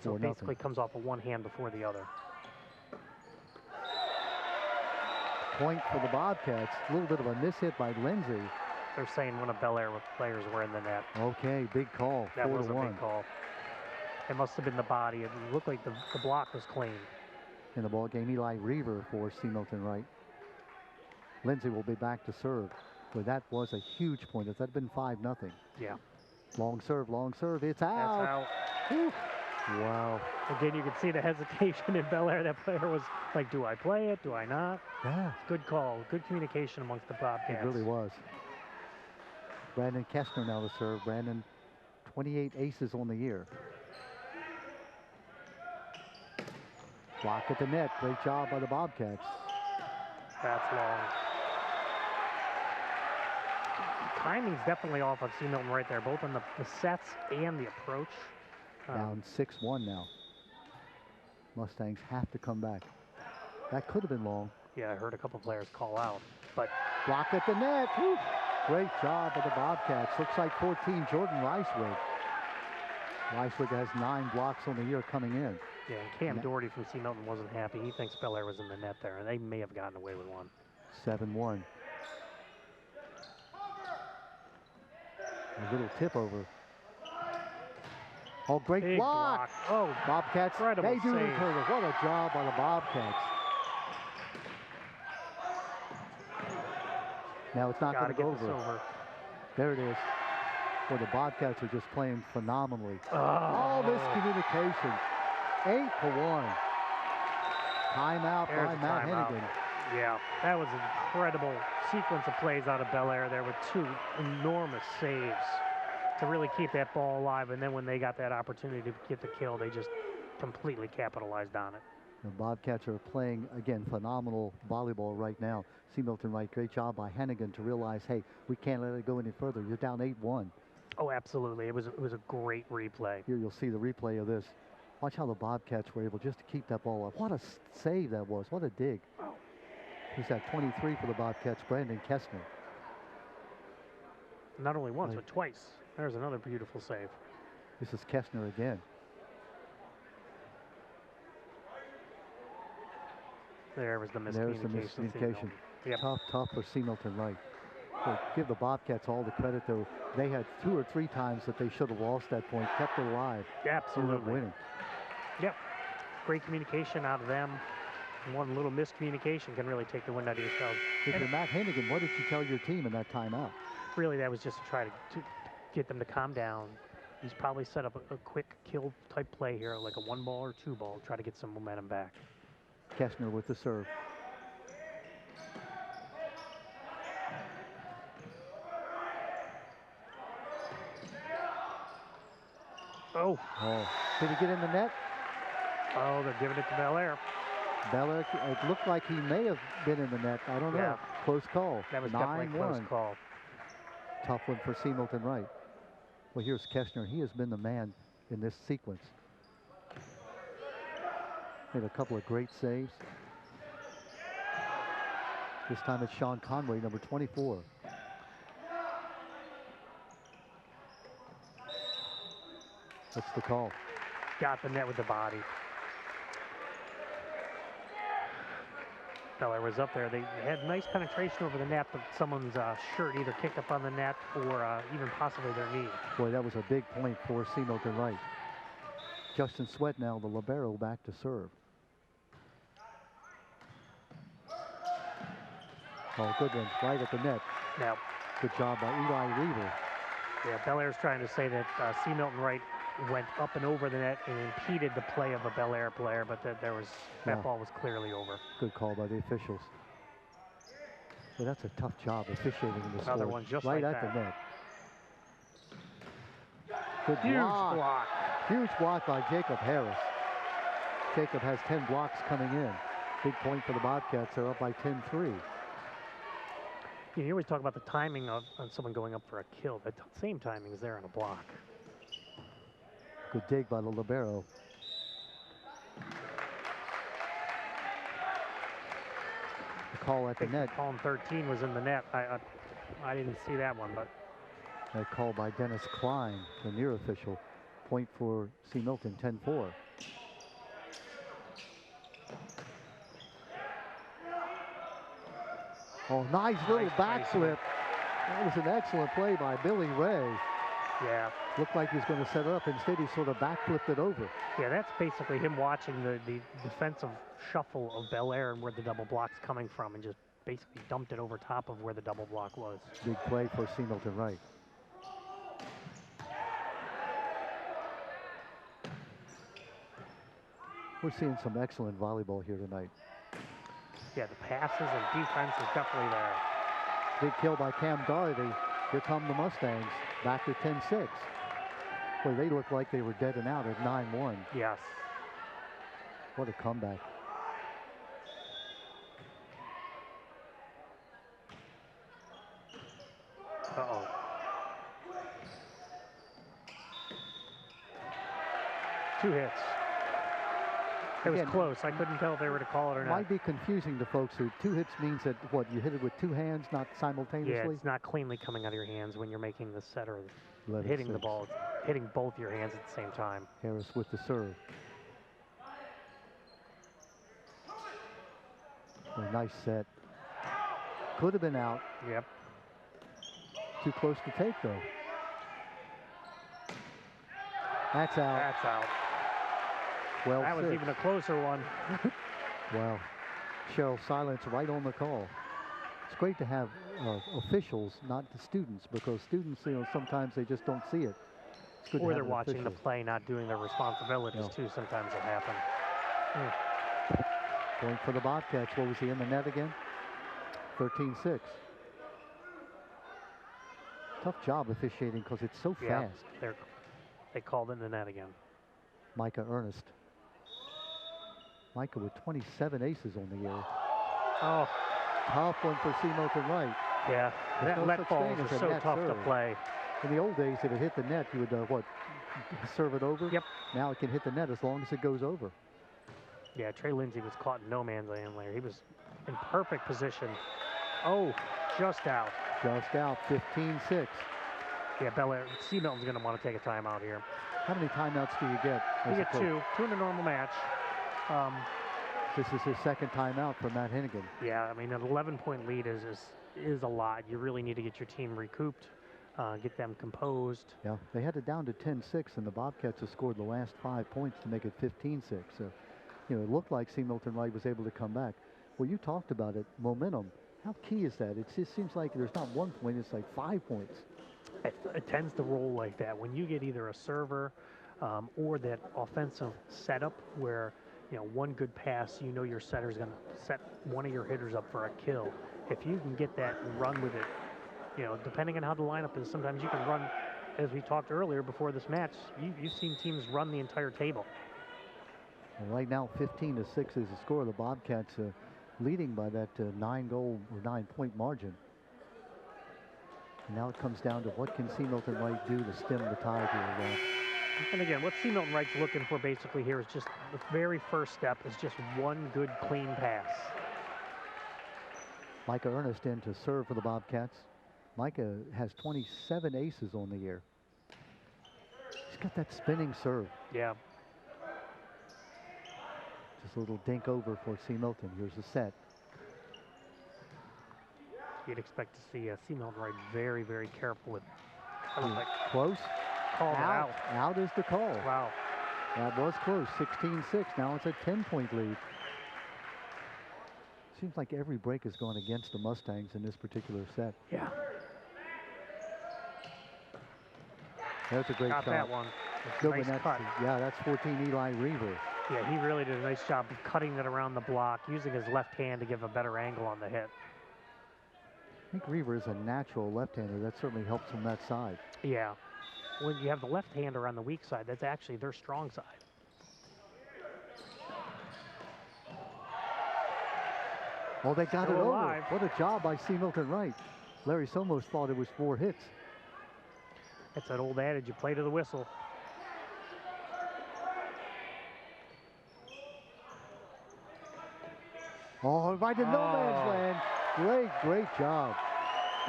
Speaker 4: So it basically comes off of one hand before the other.
Speaker 1: Point for the Bobcats. A little bit of a mishit by Lindsay.
Speaker 4: They're saying one of Bel Air players were in the net.
Speaker 1: Okay, big call.
Speaker 4: That was a
Speaker 1: 4-1.
Speaker 4: big call. It must have been the body. It looked like the block was clean.
Speaker 1: In the ball game, Eli Reaver for C. Milton Wright. Lindsay will be back to serve. Well, that was a huge point. If that had been 5-0.
Speaker 4: Yeah.
Speaker 1: Long serve, it's out.
Speaker 4: That's out.
Speaker 1: Whew. Wow.
Speaker 4: Again, you could see the hesitation in Bel Air. That player was like, do I play it? Do I not?
Speaker 1: Yeah,
Speaker 4: Good call. Good communication amongst the Bobcats.
Speaker 1: it really was. Brandon Kestner now to serve. Brandon, 28 aces on the year. Block at the net. Great job by the Bobcats.
Speaker 4: That's long. Timing's definitely off of C. Milton right there, both on the sets and the approach.
Speaker 1: Down 6-1 now. Mustangs have to come back. That could have been long.
Speaker 4: Yeah, I heard a couple players call out, but
Speaker 1: Block at the net. Woo. Great job by the Bobcats. Looks like 14, Jordan Reiswig. Reiswig has 9 blocks on the year coming in.
Speaker 4: yeah, and Cam Doherty from C. Milton wasn't happy. He thinks Bel Air was in the net there, and they may have gotten away with one.
Speaker 1: 7-1. A little tip over. Oh, great
Speaker 4: Big
Speaker 1: block.
Speaker 4: Oh,
Speaker 1: Bobcats,
Speaker 4: incredible
Speaker 1: they do
Speaker 4: save.
Speaker 1: return it. What a job by the Bobcats. Now it's not going
Speaker 4: gotta
Speaker 1: to go
Speaker 4: get this
Speaker 1: over.
Speaker 4: over.
Speaker 1: There it is. Well, the Bobcats are just playing phenomenally.
Speaker 4: Oh,
Speaker 1: Miscommunication. 8-1. Timeout
Speaker 4: There's
Speaker 1: by
Speaker 4: a
Speaker 1: Matt
Speaker 4: timeout.
Speaker 1: Hennigan.
Speaker 4: Yeah, that was an incredible sequence of plays out of Bel Air there with 2 enormous saves to really keep that ball alive. And then when they got that opportunity to get the kill, they just completely capitalized on it.
Speaker 1: The Bobcats are playing, again, phenomenal volleyball right now. C. Milton Wright, great job by Hennigan to realize, hey, we can't let it go any further. You're down 8-1.
Speaker 4: Oh, absolutely. It was a great replay.
Speaker 1: Here you'll see the replay of this. Watch how the Bobcats were able just to keep that ball up. What a save that was. What a dig. He's at 23 for the Bobcats, Brandon Kestner.
Speaker 4: Not only once, but twice. There's another beautiful save.
Speaker 1: This is Kestner again.
Speaker 4: There was the miscommunication.
Speaker 1: There's the miscommunication.
Speaker 4: Yep.
Speaker 1: Tough for C. Milton Wright. So give the Bobcats all the credit, though. They had 2 or 3 times that they should have lost that point, kept it alive.
Speaker 4: Absolutely.
Speaker 1: Winning.
Speaker 4: Yep. Great communication out of them. One little miscommunication can really take the wind out of yourself.
Speaker 1: If you're Matt Hennigan, what did you tell your team in that timeout?
Speaker 4: Really, that was just to try to get them to calm down. He's probably set up a quick kill type play here, like a 1-ball or 2-ball, try to get some momentum back.
Speaker 1: Kestner with the serve.
Speaker 4: Oh.
Speaker 1: Did he get in the net?
Speaker 4: Oh, they're giving it to Bel Air.
Speaker 1: Bel Air, it looked like he may have been in the net. I don't know.
Speaker 4: Yeah.
Speaker 1: Close call.
Speaker 4: That was definitely a close call.
Speaker 1: Tough one for C. Milton Wright. Well, here's Kestner. He has been the man in this sequence. Made a couple of great saves. This time it's Sean Conway, number 24. What's the call?
Speaker 4: Got the net with the body. Bel Air was up there. They had nice penetration over the net, but someone's shirt either kicked up on the net or even possibly their knee.
Speaker 1: Boy, that was a big point for C. Milton Wright. Justin Sweat now, the libero, back to serve. Oh, good one, right at the net.
Speaker 4: Now,
Speaker 1: good job by Eli Reaver.
Speaker 4: Yeah, Bel Air's trying to say that C. Milton Wright went up and over the net and impeded the play of a Bel Air player, but that ball was clearly over.
Speaker 1: Good call by the officials. Well, that's a tough job officiating in the
Speaker 4: Another
Speaker 1: sport.
Speaker 4: one just
Speaker 1: right
Speaker 4: like
Speaker 1: at
Speaker 4: that.
Speaker 1: the net. Good
Speaker 4: Huge
Speaker 1: block.
Speaker 4: block.
Speaker 1: Huge block by Jacob Harris. Jacob has 10 blocks coming in. Big point for the Bobcats. They're up by 10-3.
Speaker 4: You always talk about the timing on someone going up for a kill. The same timing is there on a block.
Speaker 1: Good dig by the libero. The call at the net.
Speaker 4: Column 13 was in the net. I didn't see that one, but
Speaker 1: That call by Dennis Klein, the near official. Point for C. Milton, 10-4. Oh, nice little backflip. That was an excellent play by Billy Ray.
Speaker 4: Yeah.
Speaker 1: Looked like he was going to set it up. Instead, he sort of backflipped it over.
Speaker 4: Yeah, that's basically him watching the defensive shuffle of Bel Air and where the double block's coming from and just basically dumped it over top of where the double block was.
Speaker 1: Big play for C. Milton Wright. We're seeing some excellent volleyball here tonight.
Speaker 4: Yeah, the passes and defense is definitely there.
Speaker 1: Big kill by Cam Doherty. Here come the Mustangs, back to 10-6. Boy, they look like they were dead and out at 9-1.
Speaker 4: Yes.
Speaker 1: What a comeback.
Speaker 4: Uh-oh. Two hits. It was close. I couldn't tell if they were to call it or not.
Speaker 1: Might be confusing to folks who 2 hits means that, what, you hit it with 2 hands, not simultaneously?
Speaker 4: Yeah, it's not cleanly coming out of your hands when you're making the set or
Speaker 1: 11-6.
Speaker 4: hitting the ball. It's hitting both your hands at the same time.
Speaker 1: Harris with the serve. A nice set. Could have been out.
Speaker 4: Yep.
Speaker 1: Too close to take, though. That's out.
Speaker 4: That's out.
Speaker 1: Well,
Speaker 4: that was even a closer one.
Speaker 1: Wow. Cheryl Silence right on the call. It's great to have officials, not the students, because students, sometimes they just don't see it. It's good
Speaker 4: Or
Speaker 1: to
Speaker 4: they're
Speaker 1: have
Speaker 4: watching the play, not doing their responsibilities, too. Sometimes it happens.
Speaker 1: Going for the Bobcats. What was he in the net again? 13-6. Tough job officiating because it's so fast.
Speaker 4: They called in the net again.
Speaker 1: Micah Ernest. Micah with 27 aces on the year.
Speaker 4: Oh.
Speaker 1: Tough one for C. Milton Wright.
Speaker 4: Yeah, net balls are so tough to play.
Speaker 1: In the old days, if it hit the net, you would, serve it over?
Speaker 4: Yep.
Speaker 1: Now it can hit the net as long as it goes over.
Speaker 4: Yeah, Trey Lindsay was caught in no man's land there. He was in perfect position. Oh, just out.
Speaker 1: Just out, 15-6.
Speaker 4: Yeah, Belair, C. Milton's going to want to take a timeout here.
Speaker 1: How many timeouts do you get?
Speaker 4: You get two in a normal match.
Speaker 1: This is his second timeout for Matt Hennigan.
Speaker 4: Yeah, I mean, an 11-point lead is a lot. You really need to get your team recouped, get them composed.
Speaker 1: Yeah, they had it down to 10-6, and the Bobcats have scored the last 5 points to make it 15-6. So, it looked like C. Milton Wright was able to come back. Well, you talked about it, momentum. How key is that? It just seems like there's not 1 point, it's like 5 points.
Speaker 4: It tends to roll like that. When you get either a server or that offensive setup where, one good pass, your setter's going to set one of your hitters up for a kill. If you can get that and run with it, depending on how the lineup is, sometimes you can run, as we talked earlier before this match, you've seen teams run the entire table.
Speaker 1: And right now, 15-6 is the score. The Bobcats leading by that 9-goal or 9-point margin. And now it comes down to what can C. Milton Wright do to stem the tide here.
Speaker 4: And again, what C. Milton Wright's looking for basically here is just the very first step is just one good clean pass.
Speaker 1: Micah Ernest in to serve for the Bobcats. Micah has 27 aces on the year. He's got that spinning serve.
Speaker 4: Yeah.
Speaker 1: Just a little dink over for C. Milton. Here's the set.
Speaker 4: You'd expect to see C. Milton Wright very, very careful with.
Speaker 1: Close.
Speaker 4: Called out.
Speaker 1: Out is the call.
Speaker 4: Wow.
Speaker 1: That was close. 16-6. Now it's a 10-point lead. Seems like every break has gone against the Mustangs in this particular set.
Speaker 4: Yeah.
Speaker 1: That's a great shot.
Speaker 4: Got that one.
Speaker 1: Good
Speaker 4: nice cut.
Speaker 1: Yeah, that's 14 Eli Reaver.
Speaker 4: Yeah, he really did a nice job of cutting it around the block, using his left hand to give a better angle on the hit.
Speaker 1: I think Reaver is a natural left-hander. That certainly helps from that side.
Speaker 4: Yeah. When you have the left-hander on the weak side, that's actually their strong side.
Speaker 1: Oh, they got
Speaker 4: Still
Speaker 1: it
Speaker 4: alive.
Speaker 1: over. What a job by C. Milton Wright. Larry Somos thought it was 4 hits.
Speaker 4: It's that old adage, you play to the whistle.
Speaker 1: Oh, right in no man's land. Great job.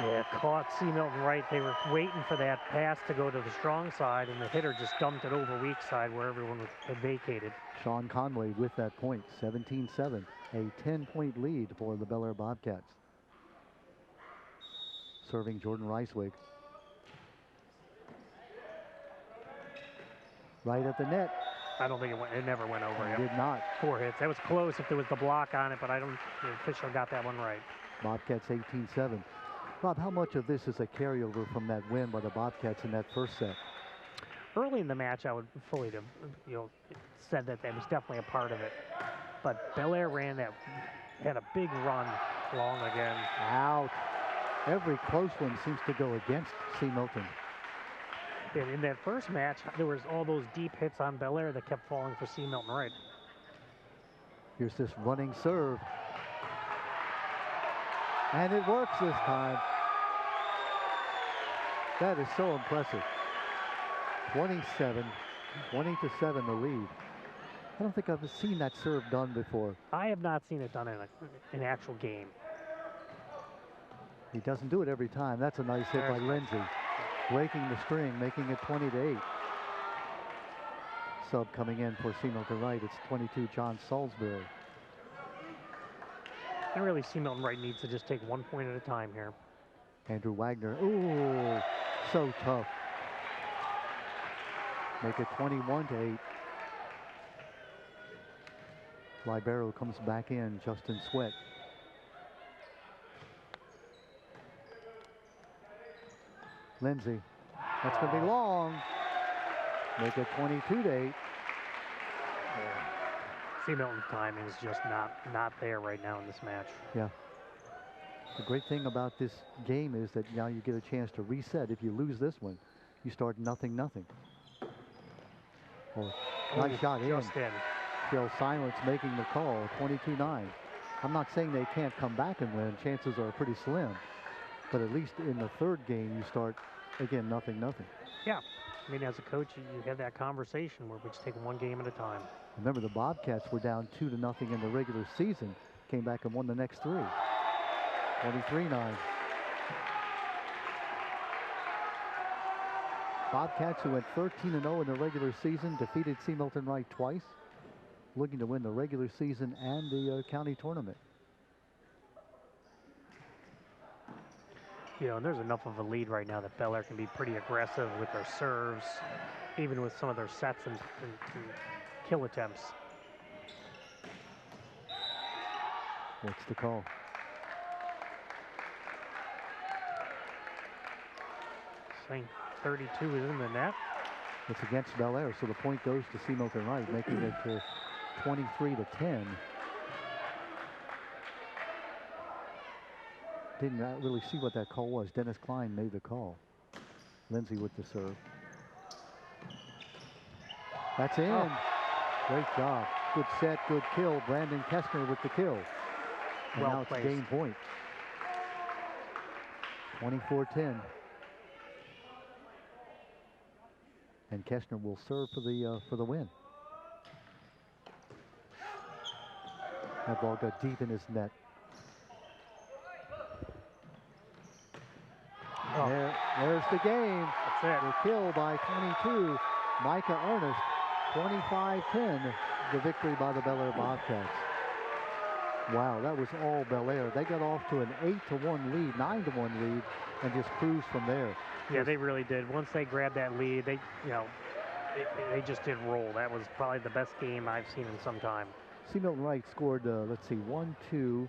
Speaker 4: Yeah, caught C. Milton Wright. They were waiting for that pass to go to the strong side, and the hitter just dumped it over weak side where everyone had vacated.
Speaker 1: Sean Conway with that point, 17-7. A 10-point lead for the Bel Air Bobcats. Serving Jordan Reiswig. Right at the net.
Speaker 4: I don't think it never went over.
Speaker 1: It did not.
Speaker 4: 4 hits. That was close if there was the block on it, but the official got that one right.
Speaker 1: Bobcats 18-7. Rob, how much of this is a carryover from that win by the Bobcats in that first set?
Speaker 4: Early in the match, I would fully, said that was definitely a part of it. But Bel Air had a big run long again.
Speaker 1: Out. Every close one seems to go against C. Milton.
Speaker 4: And in that first match, there was all those deep hits on Bel Air that kept falling for C. Milton Wright.
Speaker 1: Here's this running serve. And it works this time. That is so impressive. 27, 20-7 the lead. I don't think I've seen that serve done before.
Speaker 4: I have not seen it done in an actual game.
Speaker 1: He doesn't do it every time. That's a nice hit by Lindsay. Breaking the string, making it 20-8. Sub coming in for C. Milton Wright. It's 22, John Salisbury.
Speaker 4: And really, C. Milton Wright needs to just take 1 point at a time here.
Speaker 1: Andrew Wagner. Ooh, so tough. Make it 21-8. Libero comes back in, Justin Sweat. Lindsay, that's going to be long. Make it 22-8.
Speaker 4: C. Milton's timing is just not there right now in this match.
Speaker 1: Yeah. The great thing about this game is that now you get a chance to reset. If you lose this one, you start 0-0. Oh, nice shot in.
Speaker 4: Just in.
Speaker 1: Phil Silence making the call, 22-9. I'm not saying they can't come back and win. Chances are pretty slim. But at least in the third game, you start, again, 0-0.
Speaker 4: Yeah. I mean, as a coach, you have that conversation where we just take 1 game at a time.
Speaker 1: Remember, the Bobcats were down 2-0 in the regular season. Came back and won the next 3. 23-9. Bobcats, who went 13-0 in the regular season, defeated C. Milton Wright twice, looking to win the regular season and the county tournament.
Speaker 4: You know, and there's enough of a lead right now that Bel Air can be pretty aggressive with their serves, even with some of their sets and kill attempts.
Speaker 1: What's the call?
Speaker 4: Saying 32 is in the net.
Speaker 1: It's against Bel Air, so the point goes to C. Milton Wright, making it 23-10. Didn't really see what that call was. Dennis Klein made the call. Lindsay with the serve. That's in.
Speaker 4: Oh.
Speaker 1: Great job. Good set, good kill. Brandon Kestner with the kill. And
Speaker 4: Well
Speaker 1: now it's a
Speaker 4: placed.
Speaker 1: game point. 24-10. And Kestner will serve for the win. That ball got deep in his net.
Speaker 4: Oh.
Speaker 1: There's the game.
Speaker 4: That's
Speaker 1: The kill by 22. Micah Ernest, 25-10. The victory by the Bel Air Bobcats. Wow, that was all Bel Air. They got off to an 8-1 lead, 9-1 lead, and just cruised from there.
Speaker 4: Yeah, they really did. Once they grabbed that lead, they just did roll. That was probably the best game I've seen in some time.
Speaker 1: C. Milton Wright scored, let's see, 1, 2,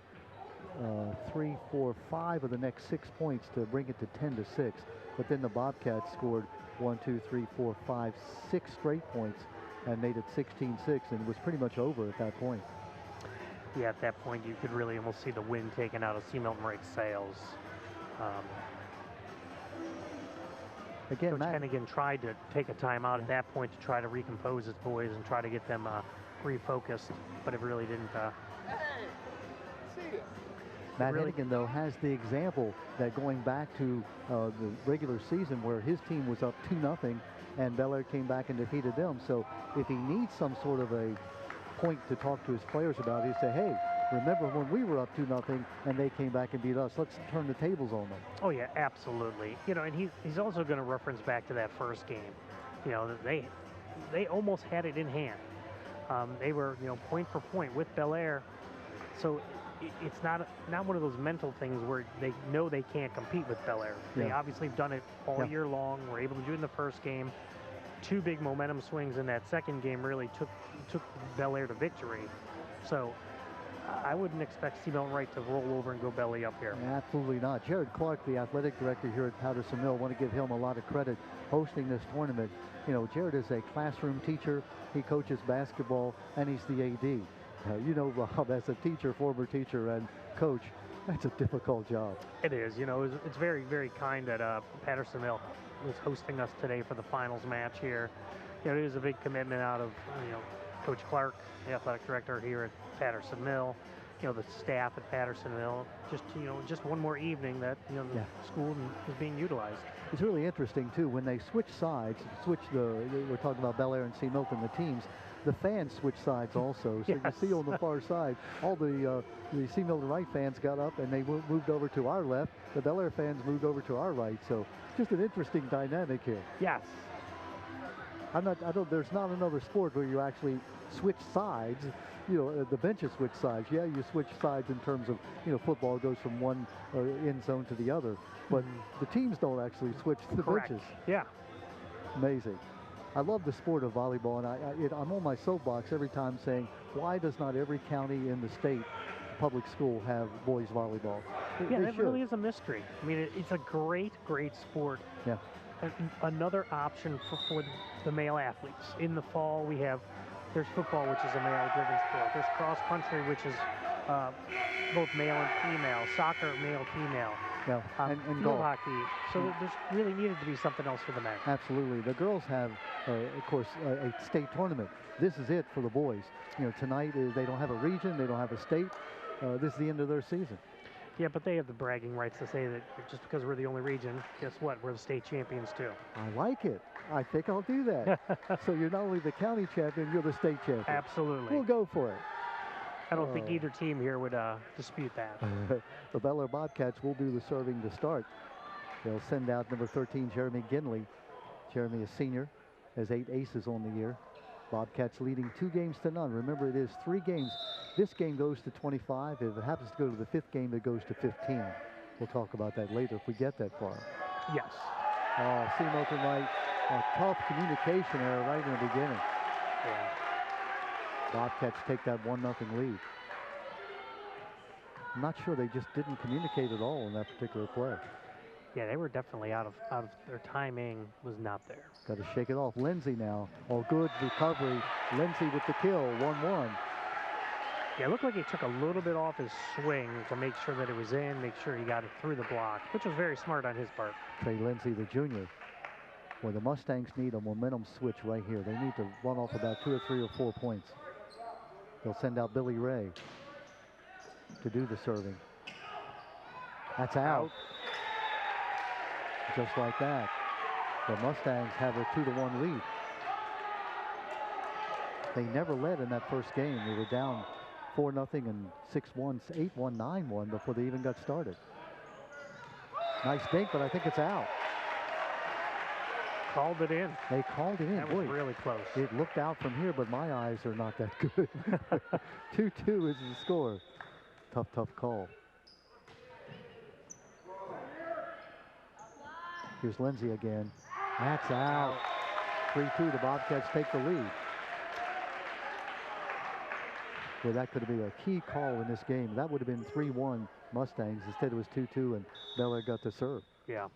Speaker 1: 3, 4, 5 of the next 6 points to bring it to 10-6. But then the Bobcats scored 1, 2, 3, 4, 5, 6 straight points and made it 16-6, and it was pretty much over at that point.
Speaker 4: Yeah, at that point, you could really almost see the wind taken out of C. Milton Wright's sails.
Speaker 1: Again,
Speaker 4: Coach
Speaker 1: Matt,
Speaker 4: Hennigan tried to take a timeout at that point to try to recompose his boys and try to get them refocused, but it really didn't.
Speaker 1: Matt Hennigan, though, has the example that going back to the regular season where his team was up 2-0 and Bel Air came back and defeated them. So if he needs some sort of a point to talk to his players about, he'd say, hey, remember when we were up 2-0 and they came back and beat us? Let's turn the tables on them.
Speaker 4: Oh, yeah, absolutely. You know, and he's also going to reference back to that first game. You know, they almost had it in hand. They were, point for point with Bel Air. So it's not one of those mental things where they know they can't compete with Bel Air. They obviously have done it all year long. Were able to do it in the first game. 2 big momentum swings in that second game really took Bel Air to victory. So I wouldn't expect Seamountain Wright to roll over and go belly up here.
Speaker 1: Absolutely not. Jared Clark, the athletic director here at Patterson Mill, want to give him a lot of credit hosting this tournament. You know, Jared is a classroom teacher. He coaches basketball, and he's the AD. You know, Rob, as a teacher, former teacher and coach, that's a difficult job.
Speaker 4: It is. You know, it's very, very kind that Patterson Mill was hosting us today for the finals match here. You know, it is a big commitment out of, you know, Coach Clark, the athletic director here at Patterson Mill, you know, the staff at Patterson Mill, just, you know, just one more evening that, you know, the school is being utilized.
Speaker 1: It's really interesting, too, when they switch sides, we're talking about Bel Air and C. Milton, the teams, the fans switch sides also. So you see on the far side, all the C. Milton Wright fans got up and they moved over to our left. The Bel Air fans moved over to our right. So just an interesting dynamic here.
Speaker 4: Yes.
Speaker 1: There's not another sport where you actually switch sides. You know, the benches switch sides. Yeah, you switch sides in terms of, you know, football goes from one end zone to the other. But the teams don't actually switch the benches.
Speaker 4: Yeah.
Speaker 1: Amazing. I love the sport of volleyball, and I'm on my soapbox every time saying, why does not every county in the state public school have boys volleyball?
Speaker 4: Yeah, that really is a mystery. I mean, it's a great, great sport.
Speaker 1: Yeah.
Speaker 4: Another option for the male athletes. In the fall, there's football, which is a male-driven sport. There's cross-country, which is both male and female. Soccer, male, female.
Speaker 1: Yeah, and
Speaker 4: field
Speaker 1: golf.
Speaker 4: hockey. So there's really needed to be something else for the men.
Speaker 1: Absolutely. The girls have, of course, a state tournament. This is it for the boys. You know, tonight they don't have a region, they don't have a state. This is the end of their season.
Speaker 4: Yeah, but they have the bragging rights to say that just because we're the only region, guess what? We're the state champions too.
Speaker 1: I like it. I think I'll do that. So you're not only the county champion, you're the state champion.
Speaker 4: Absolutely.
Speaker 1: We'll go for it.
Speaker 4: I don't think either team here would dispute that.
Speaker 1: The Bel Air Bobcats will do the serving to start. They'll send out number 13, Jeremy Ginley. Jeremy, a senior, has 8 aces on the year. Bobcats leading 2-0. Remember, it is 3 games. This game goes to 25. If it happens to go to the 5th game, it goes to 15. We'll talk about that later if we get that far.
Speaker 4: Yes.
Speaker 1: C. Milton Wright, a tough communication error right in the beginning.
Speaker 4: Yeah.
Speaker 1: Bobcats take that 1-0 lead. I'm not sure they just didn't communicate at all in that particular play.
Speaker 4: Yeah, they were definitely out of their timing was not there.
Speaker 1: Got to shake it off. Lindsay now. Oh, good recovery. Lindsay with the kill. 1-1.
Speaker 4: Yeah, it looked like he took a little bit off his swing to make sure that it was in, make sure he got it through the block, which was very smart on his part.
Speaker 1: Trey Lindsay, the junior. Well, the Mustangs need a momentum switch right here. They need to run off about 2 or 3 or 4 points. They'll send out Billy Ray to do the serving. That's out. Just like that. The Mustangs have a 2-1 lead. They never led in that first game. They were down 4-0 and 6-1, 8-1, 9-1 before they even got started. Nice dink, but I think it's out.
Speaker 4: Called it in.
Speaker 1: They called it in.
Speaker 4: That was really close.
Speaker 1: It looked out from here, but my eyes are not that good. 2-2 is the score. Tough, tough call. Here's Lindsay again. That's out. 3-2, the Bobcats take the lead. Well, that could have been a key call in this game. That would have been 3-1 Mustangs. Instead, it was 2-2, and Bel Air got the serve.
Speaker 4: Yeah.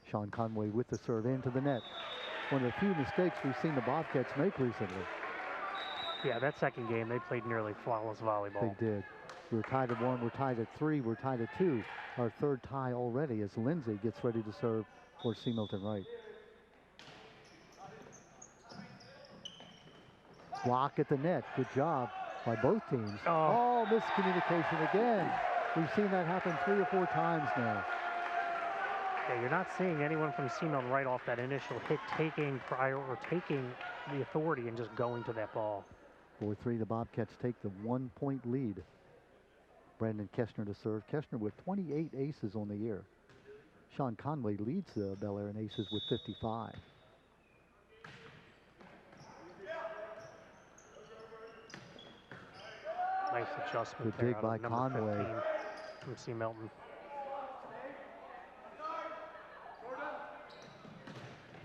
Speaker 1: Sean Conway with the serve into the net. One of the few mistakes we've seen the Bobcats make recently.
Speaker 4: Yeah, that second game, they played nearly flawless volleyball.
Speaker 1: They did. We're tied at 1, we're tied at 3, we're tied at 2. Our third tie already as Lindsay gets ready to serve for C. Milton Wright. Block at the net. Good job by both teams. Oh, miscommunication again. We've seen that happen 3 or 4 times now.
Speaker 4: Yeah, you're not seeing anyone from C. Milton right off that initial hit taking the authority and just going to that ball.
Speaker 1: 4-3, the Bobcats take the 1-point lead. Brandon Kestner to serve. Kestner with 28 aces on the year. Sean Conway leads Bel Air in aces with 55.
Speaker 4: Nice adjustment.
Speaker 1: Good dig by Conway.
Speaker 4: From C. Milton.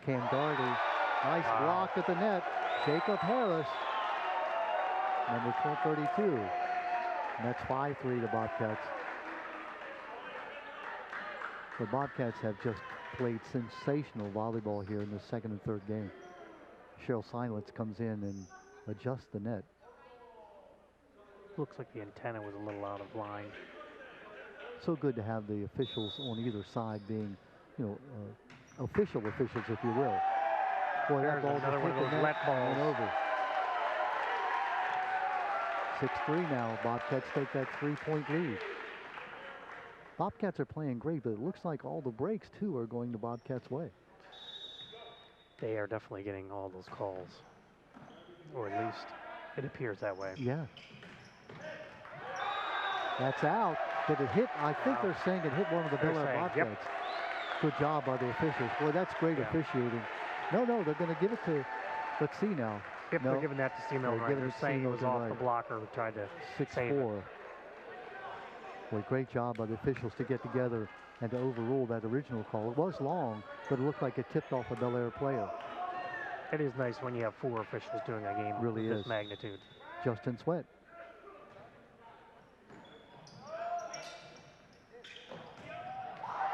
Speaker 1: Cam Doherty, nice block at the net. Jacob Harris. number 32. And that's 5-3 to Bobcats. The Bobcats have just played sensational volleyball here in the second and third game. Cheryl Silence comes in and adjusts the net.
Speaker 4: Looks like the antenna was a little out of line.
Speaker 1: So good to have the officials on either side being, officials, if you will. Boy, that
Speaker 4: There's
Speaker 1: ball
Speaker 4: another
Speaker 1: just
Speaker 4: one of
Speaker 1: hit the
Speaker 4: those
Speaker 1: net
Speaker 4: let
Speaker 1: and went
Speaker 4: balls.
Speaker 1: over. 6-3 now. Bobcats take that 3-point lead. Bobcats are playing great, but it looks like all the breaks, too, are going the Bobcats' way.
Speaker 4: They are definitely getting all those calls. Or at least it appears that way.
Speaker 1: Yeah. That's out. Did it hit? I think they're saying it hit one of the
Speaker 4: They're
Speaker 1: Bel Air
Speaker 4: saying,
Speaker 1: Bobcats.
Speaker 4: yep.
Speaker 1: Good job by the officials. Boy, that's great
Speaker 4: Yeah.
Speaker 1: officiating. No, they're going to give it to, let's see now.
Speaker 4: Yep,
Speaker 1: No.
Speaker 4: they're giving that to Seamilton
Speaker 1: They're
Speaker 4: Wright.
Speaker 1: giving
Speaker 4: They're
Speaker 1: it to
Speaker 4: saying it was
Speaker 1: Seamilton
Speaker 4: off
Speaker 1: Wright.
Speaker 4: the blocker who tried to save it.
Speaker 1: 6-4. Boy, great job by the officials to get together and to overrule that original call. It was long, but it looked like it tipped off a Bel Air player.
Speaker 4: It is nice when you have 4 officials doing a game
Speaker 1: Really
Speaker 4: of
Speaker 1: is.
Speaker 4: this magnitude.
Speaker 1: Justin Sweat.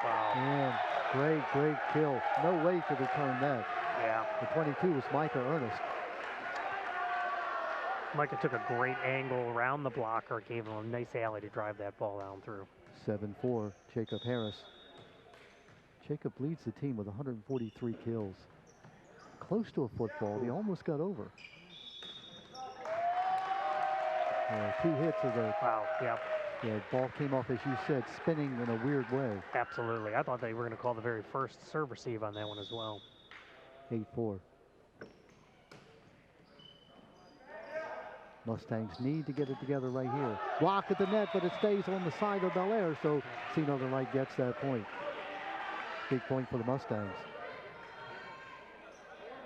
Speaker 4: Wow.
Speaker 1: And great kill. No way to return that.
Speaker 4: Yeah.
Speaker 1: The 22 was Micah Ernest.
Speaker 4: Micah took a great angle around the blocker, gave him a nice alley to drive that ball down through.
Speaker 1: 7-4, Jacob Harris. Jacob leads the team with 143 kills. Close to a football. He almost got over. 2 hits of the
Speaker 4: Wow, yeah,
Speaker 1: ball came off, as you said, spinning in a weird way.
Speaker 4: absolutely. I thought they were going to call the very first serve receive on that one as well.
Speaker 1: 8-4. Mustangs need to get it together right here. Block at the net, but it stays on the side of Bel Air, so Northern Light gets that point. Big point for the Mustangs.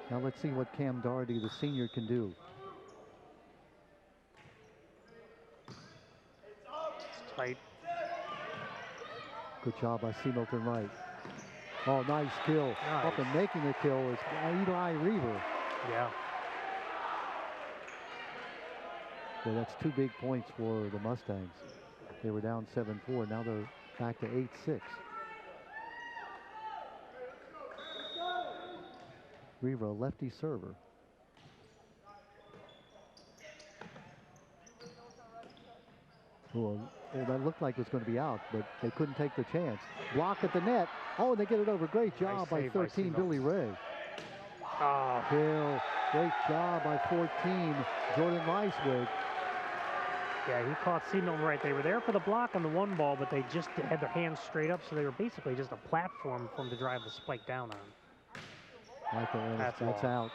Speaker 1: Now let's see what Cam Doherty, the senior, can do.
Speaker 4: It's tight.
Speaker 1: Good job by Seamilton Wright. Oh, nice kill.
Speaker 4: Nice.
Speaker 1: Up and making the kill is Eli Reaver.
Speaker 4: Yeah.
Speaker 1: Well, that's 2 big points for the Mustangs. They were down 7-4. Now they're back to 8-6. Reaver, a lefty server. Well, that looked like it was going to be out, but they couldn't take the chance. Block at the net. Oh, and they get it over. Great job
Speaker 4: Nice
Speaker 1: by
Speaker 4: save by
Speaker 1: 13,
Speaker 4: Seamilton.
Speaker 1: Billy Ray.
Speaker 4: Oh,
Speaker 1: Kill. Great job by 14, Jordan Weiswig.
Speaker 4: yeah, he caught Seamilton right. They were there for the block on the one ball, but they just had their hands straight up, so they were basically just a platform for him to drive the spike down on.
Speaker 1: Michael Ernest,
Speaker 4: That's
Speaker 1: that's
Speaker 4: long.
Speaker 1: out.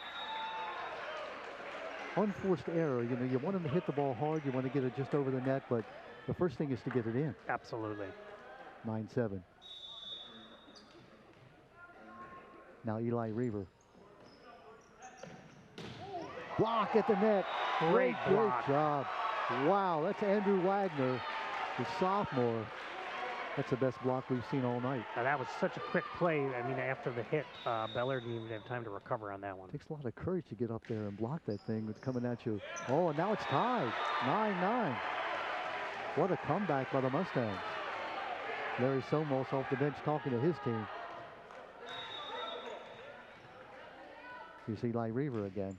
Speaker 1: Unforced error. You want him to hit the ball hard. You want to get it just over the net, but the first thing is to get it in.
Speaker 4: Absolutely.
Speaker 1: 9-7. Now Eli Reaver. Block at the net.
Speaker 4: Great block.
Speaker 1: job. Wow, that's Andrew Wagner, the sophomore. That's the best block we've seen all night.
Speaker 4: Now, that was such a quick play. I mean, after the hit, Bel Air didn't even have time to recover on that one.
Speaker 1: Takes a lot of courage to get up there and block that thing that's coming at you. Oh, and now it's tied. 9-9. What a comeback by the Mustangs. Larry Somos off the bench talking to his team. Here's Eli Reaver again.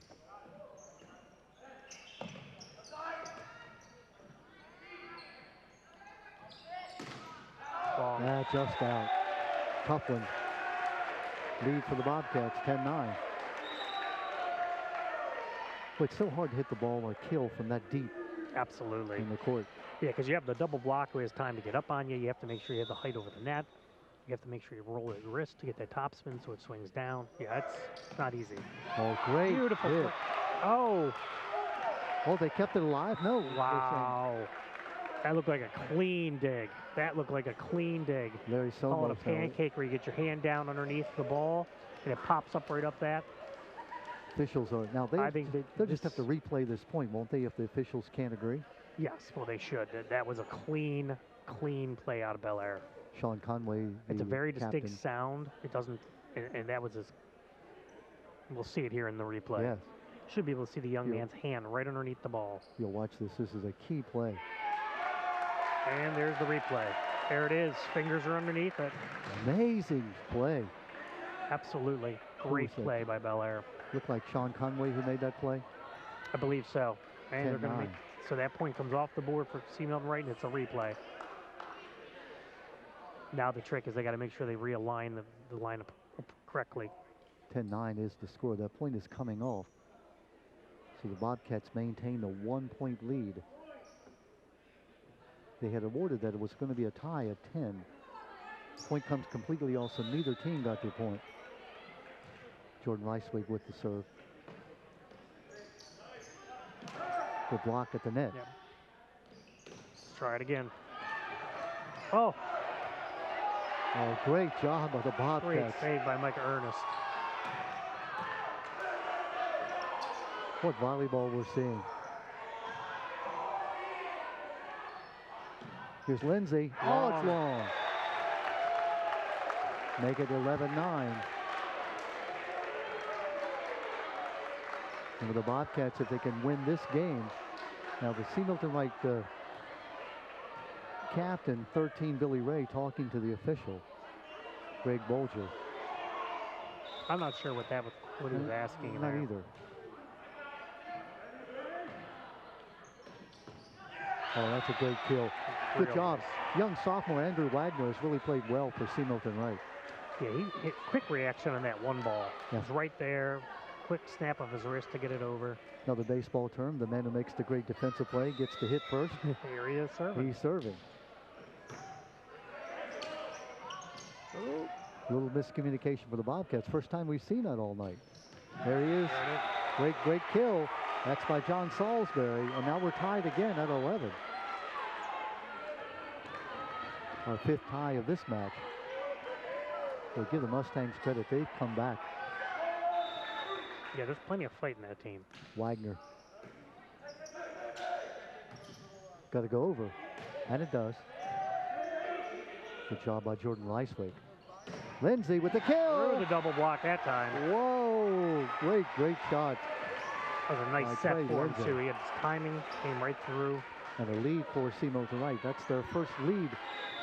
Speaker 4: Long.
Speaker 1: Just out. Tough one. Lead for the Bobcats, 10-9. Well, it's so hard to hit the ball or kill from that deep
Speaker 4: Absolutely.
Speaker 1: in the court.
Speaker 4: Yeah, because you have the double block who has time to get up on you. You have to make sure you have the height over the net. You have to make sure you roll at your wrist to get that top spin so it swings down. Yeah, it's not easy.
Speaker 1: Oh, great
Speaker 4: Beautiful
Speaker 1: hit.
Speaker 4: play. Oh,
Speaker 1: Oh, they kept it alive? No. they're saying-
Speaker 4: wow. That looked like a clean dig. That looked like a clean dig.
Speaker 1: Larry
Speaker 4: Call it a
Speaker 1: Somos. now.
Speaker 4: pancake where you get your hand down underneath the ball and it pops up right up that.
Speaker 1: Officials are now.
Speaker 4: I think
Speaker 1: they'll just have to replay this point, won't they? If the officials can't agree.
Speaker 4: Yes, well, they should. That was a clean play out of Bel Air.
Speaker 1: Sean Conway.
Speaker 4: It's a
Speaker 1: the
Speaker 4: very distinct
Speaker 1: captain.
Speaker 4: sound. It doesn't, and that was his. We'll see it here in the replay.
Speaker 1: Yes.
Speaker 4: Should be able to see the young
Speaker 1: Yeah.
Speaker 4: man's hand right underneath the ball.
Speaker 1: You'll watch this. This is a key play.
Speaker 4: And there's the replay. There it is. Fingers are underneath it.
Speaker 1: Amazing play.
Speaker 4: Absolutely. Great
Speaker 1: was that?
Speaker 4: play by Belair.
Speaker 1: Looked like Sean Conway who made that play.
Speaker 4: I believe so. And they're going to
Speaker 1: 10-9.
Speaker 4: make, so that point comes off the board for C. Milton Wright, and it's a replay. Now the trick is they got to make sure they realign the lineup correctly.
Speaker 1: 10-9 is the score. That point is coming off. So the Bobcats maintain the 1-point lead. They had awarded that it was going to be a tie at 10. Point comes completely off, so neither team got their point. Jordan Ricewig with the serve. Good block at the net.
Speaker 4: Yep. Let's try it again. Oh,
Speaker 1: Oh, great job by the
Speaker 4: great
Speaker 1: Bobcats.
Speaker 4: save by Micah Ernest.
Speaker 1: What volleyball we're seeing. Here's Lindsay. Oh, it's long. Make it 11-9. And with the Bobcats, if they can win this game, now the C. Milton Wright captain, 13, Billy Ray, talking to the official, Greg Bolger.
Speaker 4: I'm not sure what he was asking
Speaker 1: Not
Speaker 4: there.
Speaker 1: either. Oh, that's a great kill. Good
Speaker 4: Real
Speaker 1: job.
Speaker 4: nice.
Speaker 1: Young sophomore Andrew Wagner has really played well for C. Milton Wright.
Speaker 4: Yeah, he hit quick reaction on that one ball.
Speaker 1: Yeah.
Speaker 4: It was right there. Quick snap of his wrist to get it over.
Speaker 1: Another baseball term, the man who makes the great defensive play gets the hit first.
Speaker 4: Here he is serving.
Speaker 1: He's serving.
Speaker 4: Oh,
Speaker 1: A little miscommunication for the Bobcats. First time we've seen that all night. There he is.
Speaker 4: there it is.
Speaker 1: Great, great kill. That's by John Salisbury. And now we're tied again at 11. Our 5th tie of this match. So give the Mustangs credit. They've come back.
Speaker 4: Yeah, there's plenty of fight in that team.
Speaker 1: Wagner. Got to go over. And it does. Good job by Jordan Ricewig. Lindsay with the
Speaker 4: There was
Speaker 1: kill.
Speaker 4: a double block that time.
Speaker 1: Whoa. Great, great shot.
Speaker 4: That was a nice
Speaker 1: By
Speaker 4: set
Speaker 1: Trey
Speaker 4: for him,
Speaker 1: Lindsay.
Speaker 4: too. He had his timing, came right through.
Speaker 1: And a lead for C. Milton Wright. That's their first lead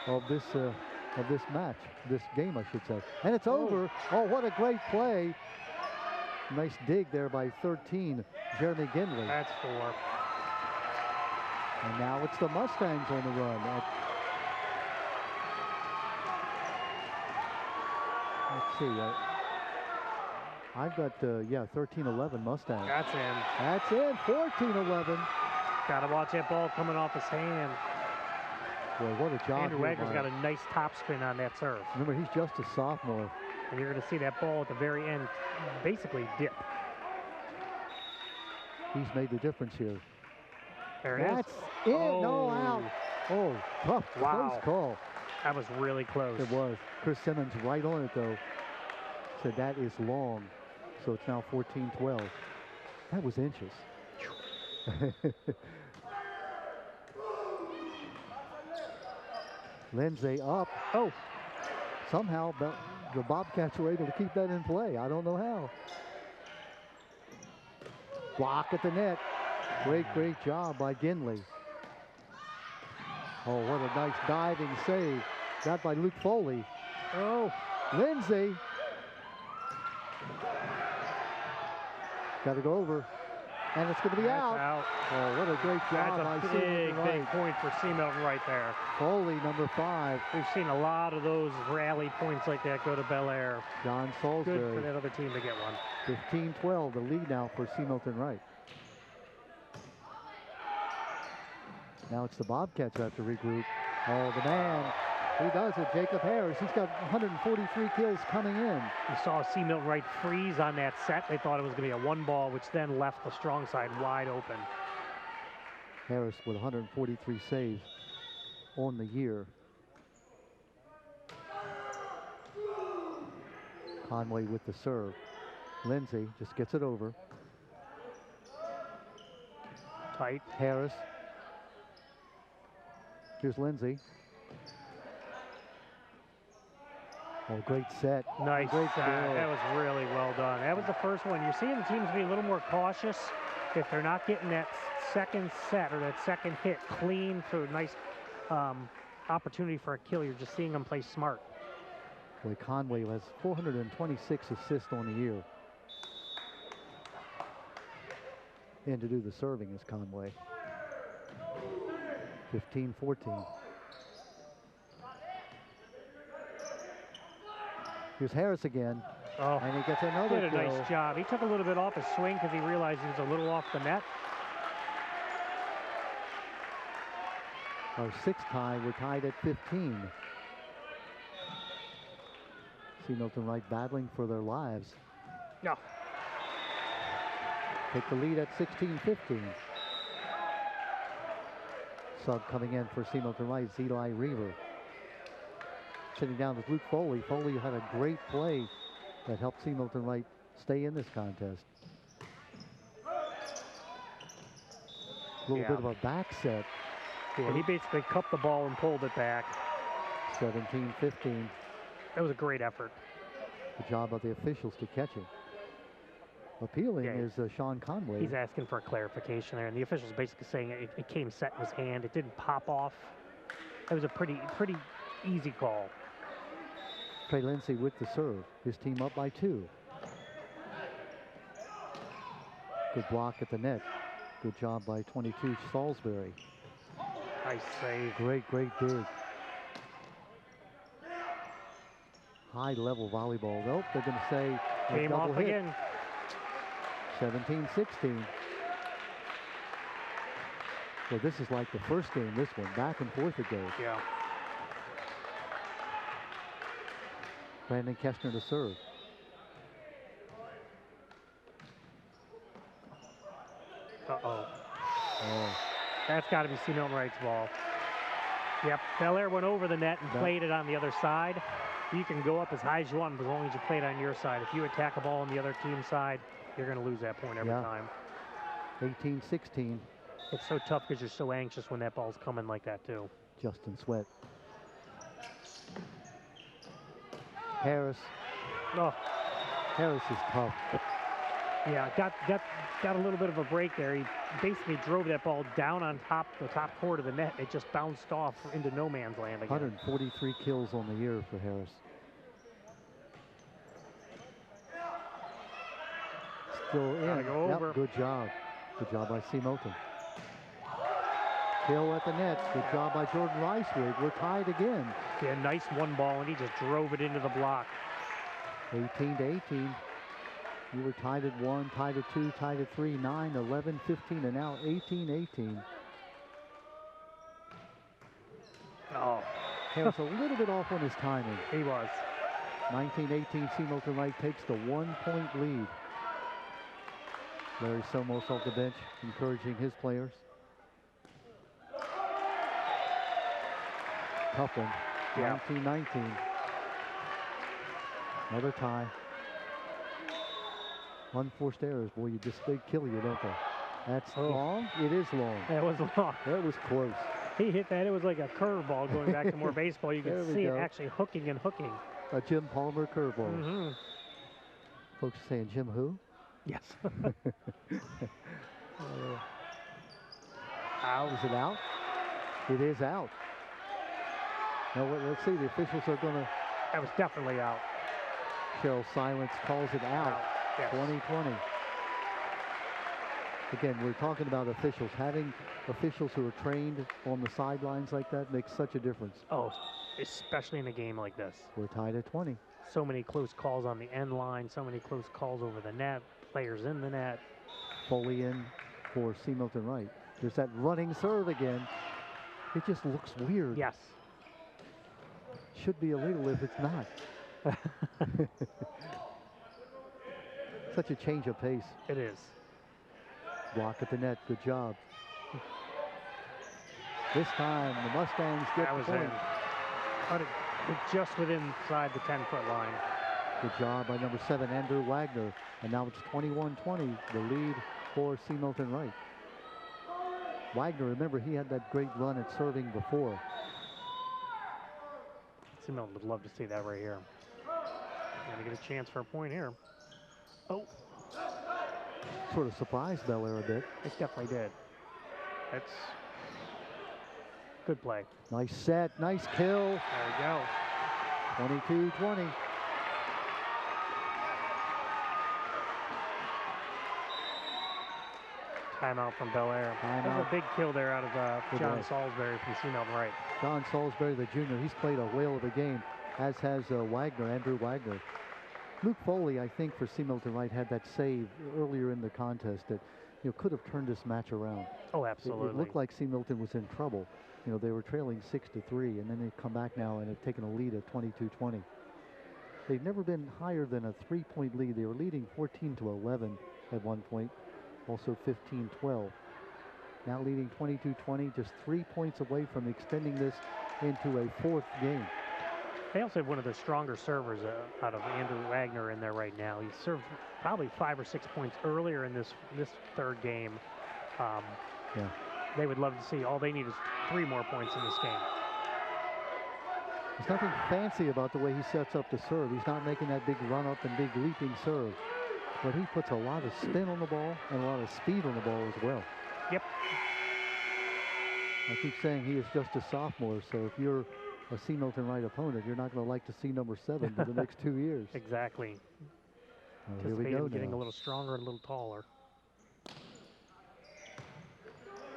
Speaker 1: of this match, this game, I should say. And it's over. Oh, what a great play. Nice dig there by 13, Jeremy Ginley.
Speaker 4: That's 4.
Speaker 1: And now it's the Mustangs on the run. Let's see. I've got, 13-11 Mustangs.
Speaker 4: That's in.
Speaker 1: That's it, 14-11.
Speaker 4: Got to watch that ball coming off his hand.
Speaker 1: Boy, what a job.
Speaker 4: Andrew
Speaker 1: here
Speaker 4: Wagner's
Speaker 1: by-
Speaker 4: got a nice top spin on that serve.
Speaker 1: Remember, he's just a sophomore.
Speaker 4: And you're going to see that ball at the very end basically dip.
Speaker 1: He's made the difference here.
Speaker 4: There it is.
Speaker 1: That's it. No, out. Oh, tough,
Speaker 4: Wow.
Speaker 1: close call.
Speaker 4: That was really close.
Speaker 1: It was. Chris Simmons right on it, though. Said that is long. So it's now 14-12. That was inches. Lindsay up. Oh, somehow the Bobcats were able to keep that in play. I don't know how. Block at the net. Great, great job by Ginley. Oh, what a nice diving save. Got by Luke Foley. Oh, Lindsay. Got to go over. And it's going to be
Speaker 4: That's
Speaker 1: out.
Speaker 4: out.
Speaker 1: Oh, what a great job by
Speaker 4: That's a
Speaker 1: C. Milton
Speaker 4: big
Speaker 1: Wright.
Speaker 4: point for C. Milton right there.
Speaker 1: Foley, number 5.
Speaker 4: We've seen a lot of those rally points like that go to Bel Air.
Speaker 1: John
Speaker 4: Good for
Speaker 1: Salisbury.
Speaker 4: that other team to get one.
Speaker 1: 15-12, the lead now for C. Milton Wright. Now it's the Bobcats who have to regroup. Oh, the man, he does it, Jacob Harris. He's got 143 kills coming in.
Speaker 4: You saw C. Milton Wright freeze on that set. They thought it was going to be a 1 ball, which then left the strong side wide open.
Speaker 1: Harris with 143 saves on the year. Conway with the serve. Lindsay just gets it over.
Speaker 4: Tight.
Speaker 1: Harris. Here's Lindsay. Oh, great set.
Speaker 4: Nice
Speaker 1: Great
Speaker 4: set.
Speaker 1: ball.
Speaker 4: That was really well done. That was the first one. You're seeing the teams be a little more cautious if they're not getting that second set or that second hit clean through a nice opportunity for a kill. You're just seeing them play smart.
Speaker 1: Boy, Conway has 426 assists on the year. And to do the serving is Conway. 15-14. Here's Harris again.
Speaker 4: Oh,
Speaker 1: And he gets another
Speaker 4: did a
Speaker 1: kill.
Speaker 4: nice job. He took a little bit off his swing because he realized he was a little off the net.
Speaker 1: Our sixth tie, we're tied at 15. See Milton Wright battling for their lives.
Speaker 4: No.
Speaker 1: Take the lead at 16-15. Sub coming in for C. Milton Wright, Eli Reaver. Sitting down with Luke Foley. Foley had a great play that helped C. Milton Wright stay in this contest. A little bit of a back set.
Speaker 4: Yeah, he basically cupped the ball and pulled it back.
Speaker 1: 17-15.
Speaker 4: That was a great effort.
Speaker 1: Good job of the officials to catch it. Appealing
Speaker 4: Yeah,
Speaker 1: is Sean Conway.
Speaker 4: He's asking for a clarification there, and the official's basically saying it came set in his hand. It didn't pop off. It was a pretty easy call.
Speaker 1: Trey Lindsay with the serve. His team up by 2. Good block at the net. Good job by 22 Salisbury.
Speaker 4: Nice save.
Speaker 1: Great dig. High level volleyball. Nope, they're going to say a
Speaker 4: Came
Speaker 1: double
Speaker 4: off
Speaker 1: hit.
Speaker 4: again.
Speaker 1: 17-16. Well, this is like the first game, this one. Back and forth it goes.
Speaker 4: Yeah.
Speaker 1: Brandon Kestner to serve.
Speaker 4: Uh-oh.
Speaker 1: Oh,
Speaker 4: That's got to be C. Milton Wright's ball. Yep, Belair went over the net and played it on the other side. You can go up as high as you want, but as long as you play it on your side. If you attack a ball on the other team's side, you're going to lose that point every time.
Speaker 1: 18-16.
Speaker 4: It's so tough because you're so anxious when that ball's coming like that, too.
Speaker 1: Justin Sweat. Harris.
Speaker 4: Oh,
Speaker 1: Harris is tough.
Speaker 4: yeah, got a little bit of a break there. He basically drove that ball down on the top court of the net. It just bounced off into no man's land again.
Speaker 1: 143 kills on the year for Harris. Still in.
Speaker 4: Go
Speaker 1: Yep,
Speaker 4: over.
Speaker 1: good job. Good job by C. Milton. Kill at the net. Good job by Jordan Ricewig. We're tied again.
Speaker 4: Yeah, nice one ball, and he just drove it into the block.
Speaker 1: 18-18. You were tied at 1, tied at 2, tied at 3, 9, 11, 15, and now 18-18.
Speaker 4: Oh,
Speaker 1: Harris a little bit off on his timing.
Speaker 4: he was.
Speaker 1: 19-18, C. Milton Wright takes the 1-point lead. Larry Somos off the bench, encouraging his players. Tough one.
Speaker 4: Yeah.
Speaker 1: 19-19. Another tie. Unforced errors, boy, they kill you, don't they? That's long. It is long.
Speaker 4: That was long.
Speaker 1: That was close.
Speaker 4: He hit that. It was like a curveball going back to more baseball. You
Speaker 1: There
Speaker 4: could
Speaker 1: we
Speaker 4: see
Speaker 1: go.
Speaker 4: it actually hooking and hooking.
Speaker 1: A Jim Palmer curveball.
Speaker 4: Mm-hmm.
Speaker 1: Folks are saying, Jim who?
Speaker 4: Yes. Out.
Speaker 1: Is it out? It is out. Now, let's see. The officials are going to.
Speaker 4: That was definitely out.
Speaker 1: Cheryl Silence calls it out.
Speaker 4: Yes.
Speaker 1: 2020. Again, we're talking about officials. Having officials who are trained on the sidelines like that makes such a difference.
Speaker 4: Oh, especially in a game like this.
Speaker 1: We're tied at 20.
Speaker 4: So many close calls on the end line. So many close calls over the net. Players in the net.
Speaker 1: Foley in for C. Milton Wright. There's that running serve again. It just looks weird.
Speaker 4: Yes.
Speaker 1: Should be illegal if it's not. Such a change of pace.
Speaker 4: It is.
Speaker 1: Block at the net. Good job. This time the Mustangs get
Speaker 4: That
Speaker 1: the
Speaker 4: was
Speaker 1: point.
Speaker 4: in. But just within inside the 10-foot line.
Speaker 1: Good job by number 7, Andrew Wagner. And now it's 21-20, the lead for C. Milton Wright. Wagner, remember, he had that great run at serving before.
Speaker 4: C. Milton would love to see that right here. Gonna get a chance for a point here. Oh,
Speaker 1: Sort of surprised Bel Air a bit.
Speaker 4: it definitely did. That's good play.
Speaker 1: Nice set, nice kill.
Speaker 4: There we go.
Speaker 1: 22-20.
Speaker 4: Timeout from Bel Air. That was a big kill there out of John Salisbury from C. Melton Wright.
Speaker 1: John Salisbury, the junior, he's played a whale of a game, as has Wagner, Andrew Wagner. Luke Foley, I think, for C. Melton Wright, had that save earlier in the contest that could have turned this match around.
Speaker 4: Oh, absolutely.
Speaker 1: It looked like C. Milton was in trouble. They were trailing 6-3, and then they come back now and have taken a lead at 22-20. They've never been higher than a 3-point lead. They were leading 14-11 at one point, also 15-12. Now leading 22-20, just 3 points away from extending this into a fourth game.
Speaker 4: They also have one of the stronger servers out of Andrew Wagner in there right now. He served probably 5 or 6 points earlier in this third game.
Speaker 1: Yeah.
Speaker 4: They would love to see. All they need is 3 more points in this game.
Speaker 1: There's nothing fancy about the way he sets up the serve. He's not making that big run up and big leaping serve. But he puts a lot of spin on the ball and a lot of speed on the ball as well.
Speaker 4: Yep.
Speaker 1: I keep saying he is just a sophomore, so if you're a C. Milton Wright opponent, you're not going to like to see number 7 for the next 2 years.
Speaker 4: Exactly.
Speaker 1: Here we go
Speaker 4: getting
Speaker 1: now.
Speaker 4: a little stronger and a little taller.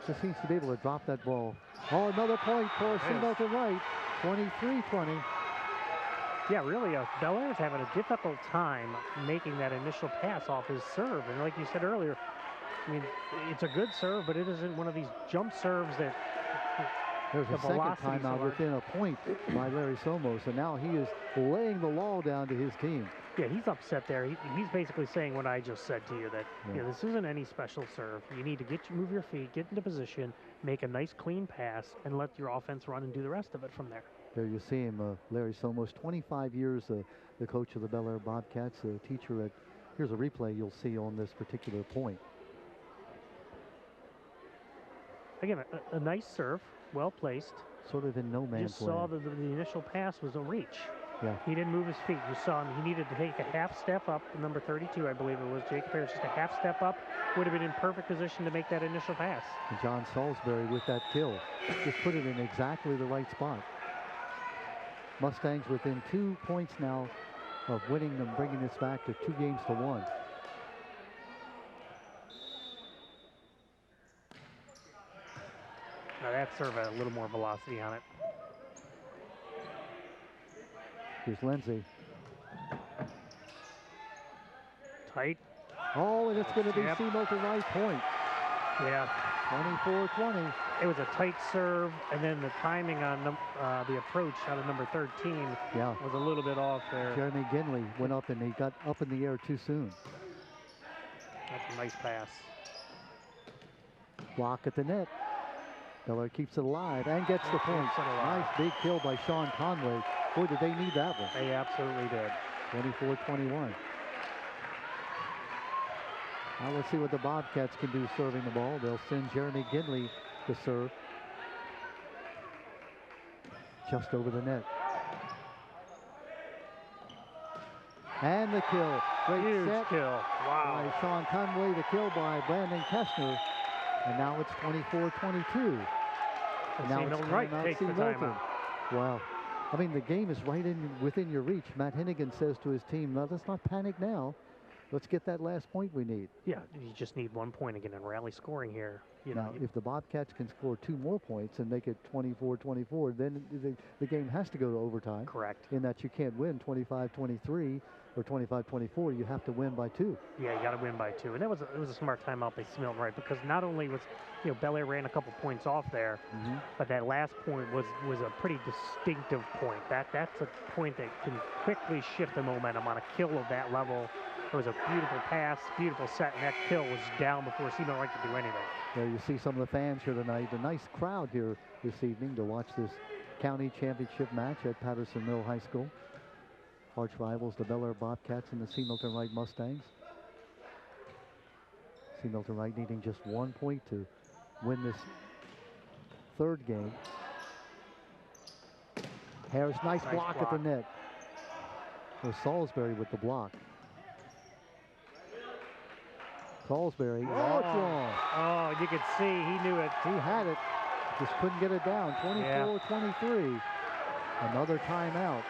Speaker 1: Just seems to be able to drop that ball. Oh, another point for C. Milton Wright. 23-20.
Speaker 4: Yeah, really, Bel Air's having a difficult time making that initial pass off his serve. And like you said earlier, I mean, it's a good serve, but it isn't one of these jump serves that
Speaker 1: There's a second timeout within a point by Larry Somos, and now he is laying the law down to his team.
Speaker 4: Yeah, he's upset there. He's basically saying what I just said to you, that this isn't any special serve. You need to move your feet, get into position, make a nice clean pass, and let your offense run and do the rest of it from there.
Speaker 1: There you see him, Larry Somos, 25 years, the coach of the Bel Air Bobcats, a teacher at, here's a replay you'll see on this particular point.
Speaker 4: Again, a nice serve, well placed.
Speaker 1: Sort of in no man's land.
Speaker 4: Just saw the initial pass was a reach.
Speaker 1: Yeah.
Speaker 4: He didn't move his feet. You saw him. He needed to take a half step up. Number 32, I believe it was, Jacob Harris, just a half step up. Would have been in perfect position to make that initial pass.
Speaker 1: And John Salisbury with that kill. Just put it in exactly the right spot. Mustangs within 2 points now of winning and bringing this back to 2-1.
Speaker 4: Now that serve had a little more velocity on it.
Speaker 1: Here's Lindsay.
Speaker 4: Tight.
Speaker 1: Oh, and it's going to be C. Milton Wright point.
Speaker 4: Yeah.
Speaker 1: 24-20.
Speaker 4: It was a tight serve, and then the timing on the approach out of number 13 was a little bit off there.
Speaker 1: Jeremy Ginley went up, and he got up in the air too soon.
Speaker 4: That's a nice pass.
Speaker 1: Block at the net. Bel Air keeps it alive and gets the point. Nice big kill by Sean Conway. Boy, did they need that one.
Speaker 4: They absolutely did.
Speaker 1: 24-21. Now let's see what the Bobcats can do serving the ball. They'll send Jeremy Ginley to serve. Just over the net. And the kill. Great
Speaker 4: Huge
Speaker 1: set
Speaker 4: kill. Wow.
Speaker 1: by Sean Conway. The kill by Brandon Kessner. And now it's 24-22. And now it's
Speaker 4: Wright
Speaker 1: takes the timeout. Wow. I mean, the game is right within your reach. Matt Hennigan says to his team, no, let's not panic now. Let's get that last point we need.
Speaker 4: Yeah, you just need 1 point again and rally scoring here.
Speaker 1: Now, if the Bobcats can score 2 more points and make it 24-24, then the game has to go to overtime.
Speaker 4: Correct.
Speaker 1: In that you can't win 25-23 or 25-24. You have to win by 2.
Speaker 4: Yeah, you got to win by 2. And it was a smart timeout by Milton Wright, because not only was Bel Air ran a couple points off there, but that last point was a pretty distinctive point. That's a point that can quickly shift the momentum on a kill of that level. It was a beautiful pass, beautiful set, and that kill was down before Milton Wright could do anything.
Speaker 1: There you see some of the fans here tonight. A nice crowd here this evening to watch this county championship match at Patterson Middle High School. Arch rivals, the Bel Air Bobcats and the C. Milton Wright Mustangs. C. Milton Wright needing just 1 point to win this third game. Harris, nice block at the net. was Salisbury with the block. Salisbury, oh, it's long.
Speaker 4: Oh, you could see he knew it.
Speaker 1: He had it, just couldn't get it down. 24-23. Another timeout.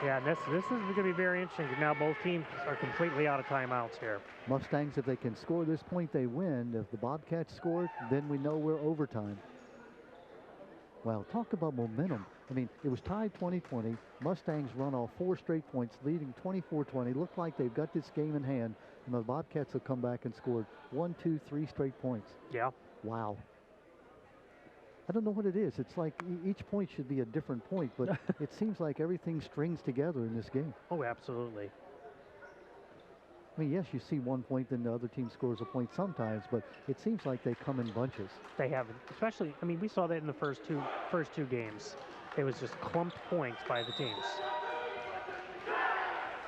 Speaker 4: Yeah, this is going to be very interesting. Now both teams are completely out of timeouts here.
Speaker 1: Mustangs, if they can score this point, they win. If the Bobcats score, then we know we're overtime. Well, talk about momentum. I mean, it was tied 20-20. Mustangs run off 4 straight points, leading 24-20. Look like they've got this game in hand, and the Bobcats have come back and scored 1, 2, 3 straight points.
Speaker 4: Yeah.
Speaker 1: Wow. I don't know what it is. It's like each point should be a different point, but it seems like everything strings together in this game.
Speaker 4: Oh, absolutely.
Speaker 1: I mean, yes, you see 1 point, then the other team scores a point sometimes, but it seems like they come in bunches.
Speaker 4: They haven't, especially. I mean, we saw that in the first two games. It was just clumped points by the teams.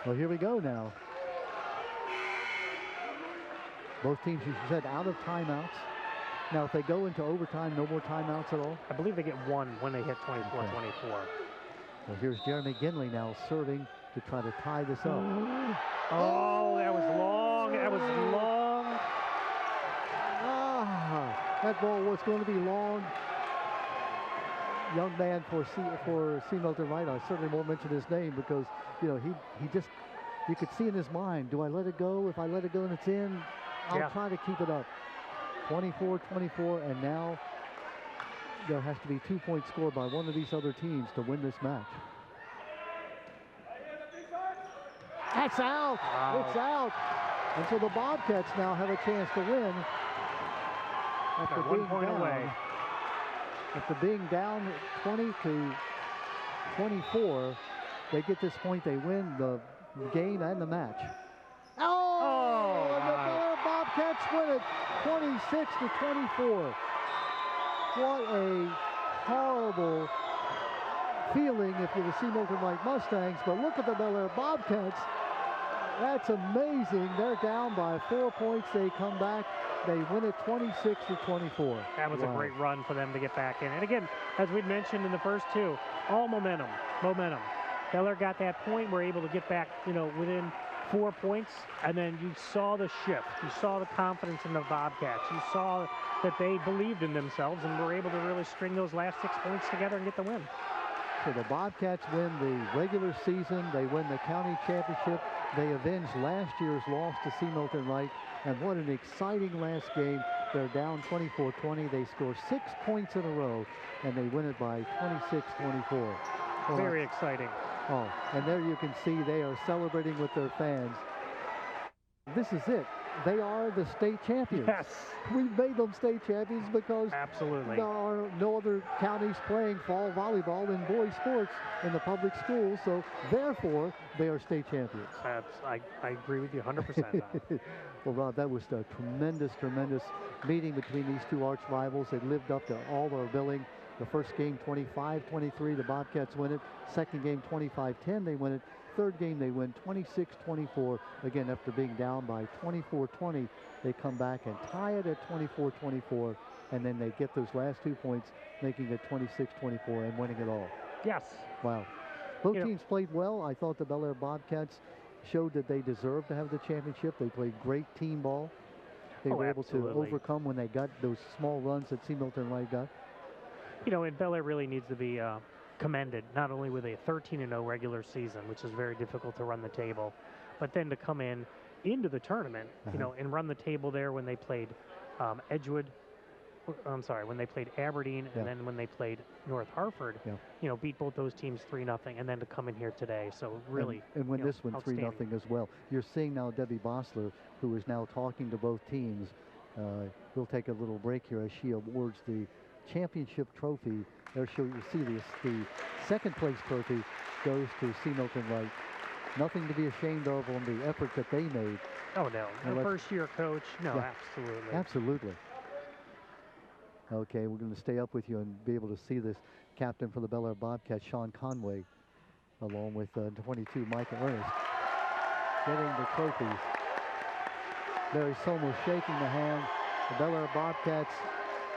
Speaker 1: Well, here we go now. Both teams, you said, out of timeouts. Now, if they go into overtime, no more timeouts at all?
Speaker 4: I believe they get 1 when they hit 24-24.
Speaker 1: Well, here's Jeremy Ginley now serving to try to tie this up.
Speaker 4: Oh, that was long. That was long.
Speaker 1: Ah, that ball was going to be long. Young man for C. Milton Wright. I certainly won't mention his name because, you know, he just, you could see in his mind, do I let it go? If I let it go and it's in, I'll try to keep it up. 24-24, and now there has to be 2 points scored by one of these other teams to win this match. That's out. Wow. It's out. And so the Bobcats now have a chance to win. After being
Speaker 4: 1 point away.
Speaker 1: After being down 20-24, they get this point. They win the game and the match. Oh! And the Bobcats win it 26-24. What a horrible feeling if you're the C. Milton Wright Mustangs, but look at the Bel Air Bobcats. That's amazing. They're down by 4 points. They come back. They win it 26-24.
Speaker 4: That was a great run for them to get back in. And again, as we mentioned in the first two, all momentum. Bel Air got that point. We're able to get back, you know, within 4 points, and then you saw the shift. You saw the confidence in the Bobcats. You saw that they believed in themselves and were able to really string those last 6 points together and get the win.
Speaker 1: So the Bobcats win the regular season. They win the county championship. They avenge last year's loss to C. Milton Wright. And what an exciting last game. They're down 24-20. They score 6 points in a row, and they win it by 26-24. Well,
Speaker 4: very exciting.
Speaker 1: Oh, and there you can see they are celebrating with their fans. This is it. They are the state champions.
Speaker 4: Yes.
Speaker 1: We made them state champions because
Speaker 4: absolutely
Speaker 1: there are no other counties playing fall volleyball in boys sports in the public schools, so therefore they are state champions.
Speaker 4: I agree with you 100%.
Speaker 1: Well, Rob, that was a tremendous meeting between these two arch rivals. They lived up to all their billing. The first game 25-23, the Bobcats win it. Second game 25-10, they win it. Third game they win 26-24. Again, after being down by 24-20, they come back and tie it at 24-24, and then they get those last 2 points, making it 26-24 and winning it all.
Speaker 4: Yes.
Speaker 1: Wow. Both teams played well. I thought the Bel Air Bobcats showed that they deserved to have the championship. They played great team ball. They were able to overcome when they got those small runs that C. Milton Wright got.
Speaker 4: You know, and Bel Air really needs to be commended, not only with a 13-0 regular season, which is very difficult to run the table, but then to come into the tournament, you know, and run the table there when they played when they played Aberdeen, and then when they played North Hartford, you know, beat both those teams 3-0, and then to come in here today. So really,
Speaker 1: and win this one 3-0 as well. You're seeing now Debbie Bossler, who is now talking to both teams. We'll take a little break here as she awards the championship trophy. There you see this. The second place trophy goes to C. Milton Wright. Nothing to be ashamed of on the effort that they made.
Speaker 4: Oh no, the first year coach. No, absolutely.
Speaker 1: Absolutely. Okay, we're going to stay up with you and be able to see this captain for the Bel Air Bobcats, Sean Conway, along with 22 Micah Ernest, getting the trophies. Barry Somers shaking the hand. The Bel Air Bobcats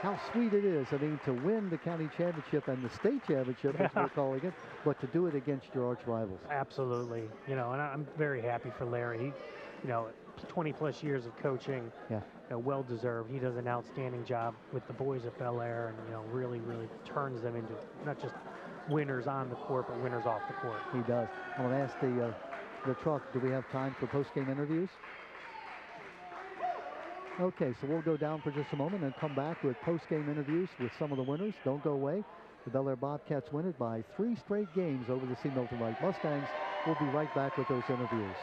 Speaker 1: how sweet it is. I mean, to win the county championship and the state championship, as we're calling it, but to do it against your arch rivals.
Speaker 4: Absolutely. You know, and I'm very happy for Larry. He, you know, 20 plus years of coaching, well deserved. He does an outstanding job with the boys at Bel Air, and really turns them into not just winners on the court, but winners off the court.
Speaker 1: He does. I'm going to ask the truck, do we have time for post-game interviews? Okay, so we'll go down for just a moment and come back with post-game interviews with some of the winners. Don't go away. The Bel Air Bobcats win it by 3 straight games over the C. Milton Wright Mustangs. We'll be right back with those interviews.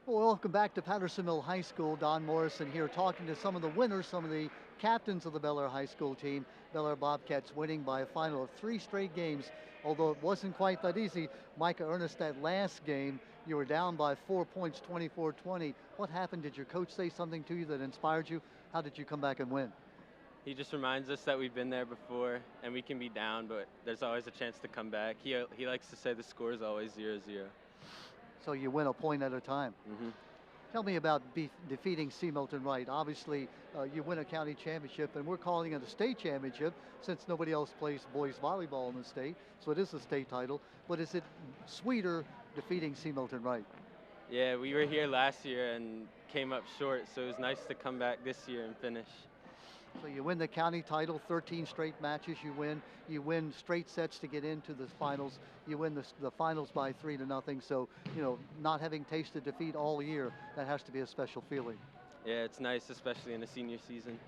Speaker 1: Well, welcome back to Patterson Mill High School. Don Morrison here talking to some of the winners, some of the captains of the Bel Air High School team. Bel Air Bobcats winning by a final of 3 straight games, although it wasn't quite that easy. Micah Ernest, that last game, you were down by 4 points, 24-20. What happened? Did your coach say something to you that inspired you? How did you come back and win?
Speaker 5: He just reminds us that we've been there before and we can be down, but there's always a chance to come back. He likes to say the score is always 0-0.
Speaker 1: So you win a point at a time.
Speaker 5: Mm-hmm.
Speaker 1: Tell me about defeating C. Milton Wright. Obviously, you win a county championship, and we're calling it a state championship since nobody else plays boys volleyball in the state, so it is a state title. But is it sweeter defeating C. Milton Wright?
Speaker 5: Yeah, we were here last year and came up short, so it was nice to come back this year and finish.
Speaker 1: So you win the county title, 13 straight matches you win straight sets to get into the finals. You win the finals by 3-0. So, not having tasted defeat all year, that has to be a special feeling.
Speaker 5: Yeah, it's nice, especially in the senior season.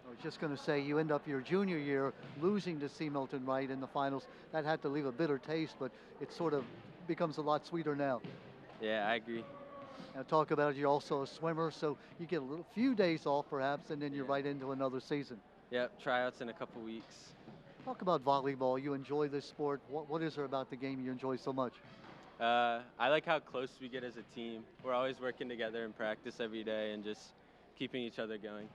Speaker 1: I was just going to say, you end up your junior year losing to C. Milton Wright in the finals. That had to leave a bitter taste, but it sort of becomes a lot sweeter now.
Speaker 5: Yeah, I agree.
Speaker 1: Now talk about it, you're also a swimmer, so you get a few days off perhaps, and then you're right into another season.
Speaker 5: Yep, tryouts in a couple weeks.
Speaker 1: Talk about volleyball. You enjoy this sport. What is there about the game you enjoy so much?
Speaker 5: I like how close we get as a team. We're always working together in practice every day and just keeping each other going.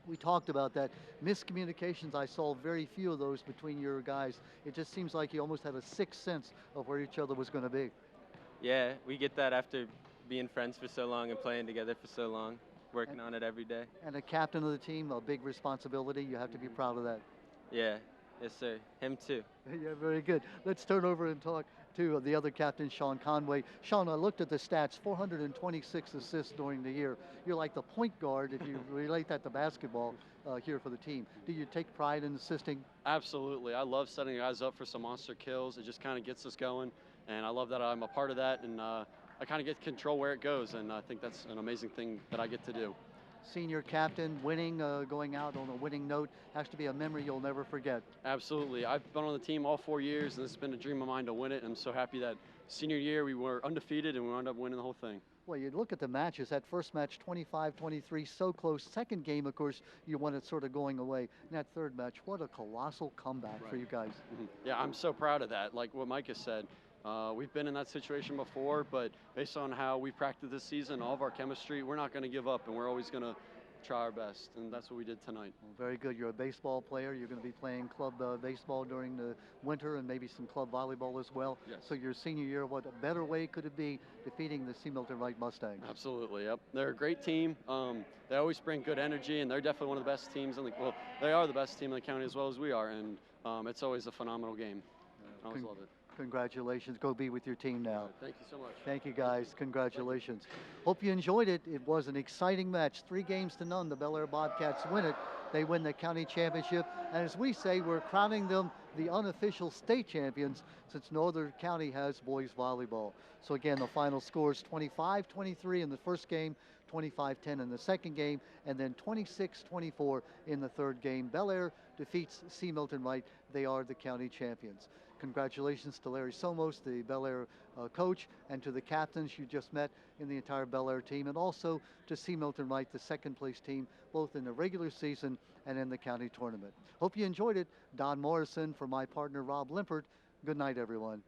Speaker 1: We talked about that. Miscommunications, I saw very few of those between your guys. It just seems like you almost had a sixth sense of where each other was going to be.
Speaker 5: Yeah, we get that after being friends for so long and playing together for so long, working on it every day.
Speaker 1: And a captain of the team, a big responsibility. You have to be proud of that.
Speaker 5: Yeah, yes sir. Him too.
Speaker 1: Yeah, very good. Let's turn over and talk to the other captain, Sean Conway. Sean, I looked at the stats, 426 assists during the year. You're like the point guard if you relate that to basketball here for the team. Do you take pride in assisting?
Speaker 6: Absolutely. I love setting guys up for some monster kills. It just kind of gets us going, and I love that I'm a part of that, and I kind of get to control where it goes, and I think that's an amazing thing that I get to do.
Speaker 1: Senior captain, winning, going out on a winning note, has to be a memory you'll never forget.
Speaker 6: Absolutely. I've been on the team all 4 years, and it's been a dream of mine to win it. I'm so happy that senior year we were undefeated and we wound up winning the whole thing.
Speaker 1: Well, you look at the matches. That first match, 25-23, so close. Second game, of course, you won it sort of going away. And that third match, what a colossal comeback for you guys.
Speaker 6: Mm-hmm. Yeah, I'm so proud of that. Like what Mike has said, we've been in that situation before, but based on how we practiced this season, all of our chemistry, we're not going to give up, and we're always going to try our best, and that's what we did tonight.
Speaker 1: Well, very good. You're a baseball player. You're going to be playing club baseball during the winter and maybe some club volleyball as well.
Speaker 6: Yes.
Speaker 1: So your senior year, what a better way could it be defeating the C. Milton Wright Mustangs?
Speaker 6: Absolutely, yep. They're a great team. They always bring good energy, and they're definitely one of the best teams well, they are the best team in the county as well as we are, and it's always a phenomenal game. I always love it.
Speaker 1: Congratulations. Go be with your team now.
Speaker 6: Thank you so much.
Speaker 1: Thank you, guys. Congratulations. Hope you enjoyed it. It was an exciting match. 3-0. The Bel Air Bobcats win it. They win the county championship. And as we say, we're crowning them the unofficial state champions since Northern County has boys volleyball. So again, the final score is 25-23 in the first game, 25-10 in the second game, and then 26-24 in the third game. Bel Air defeats C. Milton Wright. They are the county champions. Congratulations to Larry Somos, the Bel Air coach, and to the captains you just met in the entire Bel Air team, and also to C. Milton Wright, the second place team, both in the regular season and in the county tournament. Hope you enjoyed it. Don Morrison for my partner Rob Limpert. Good night, everyone.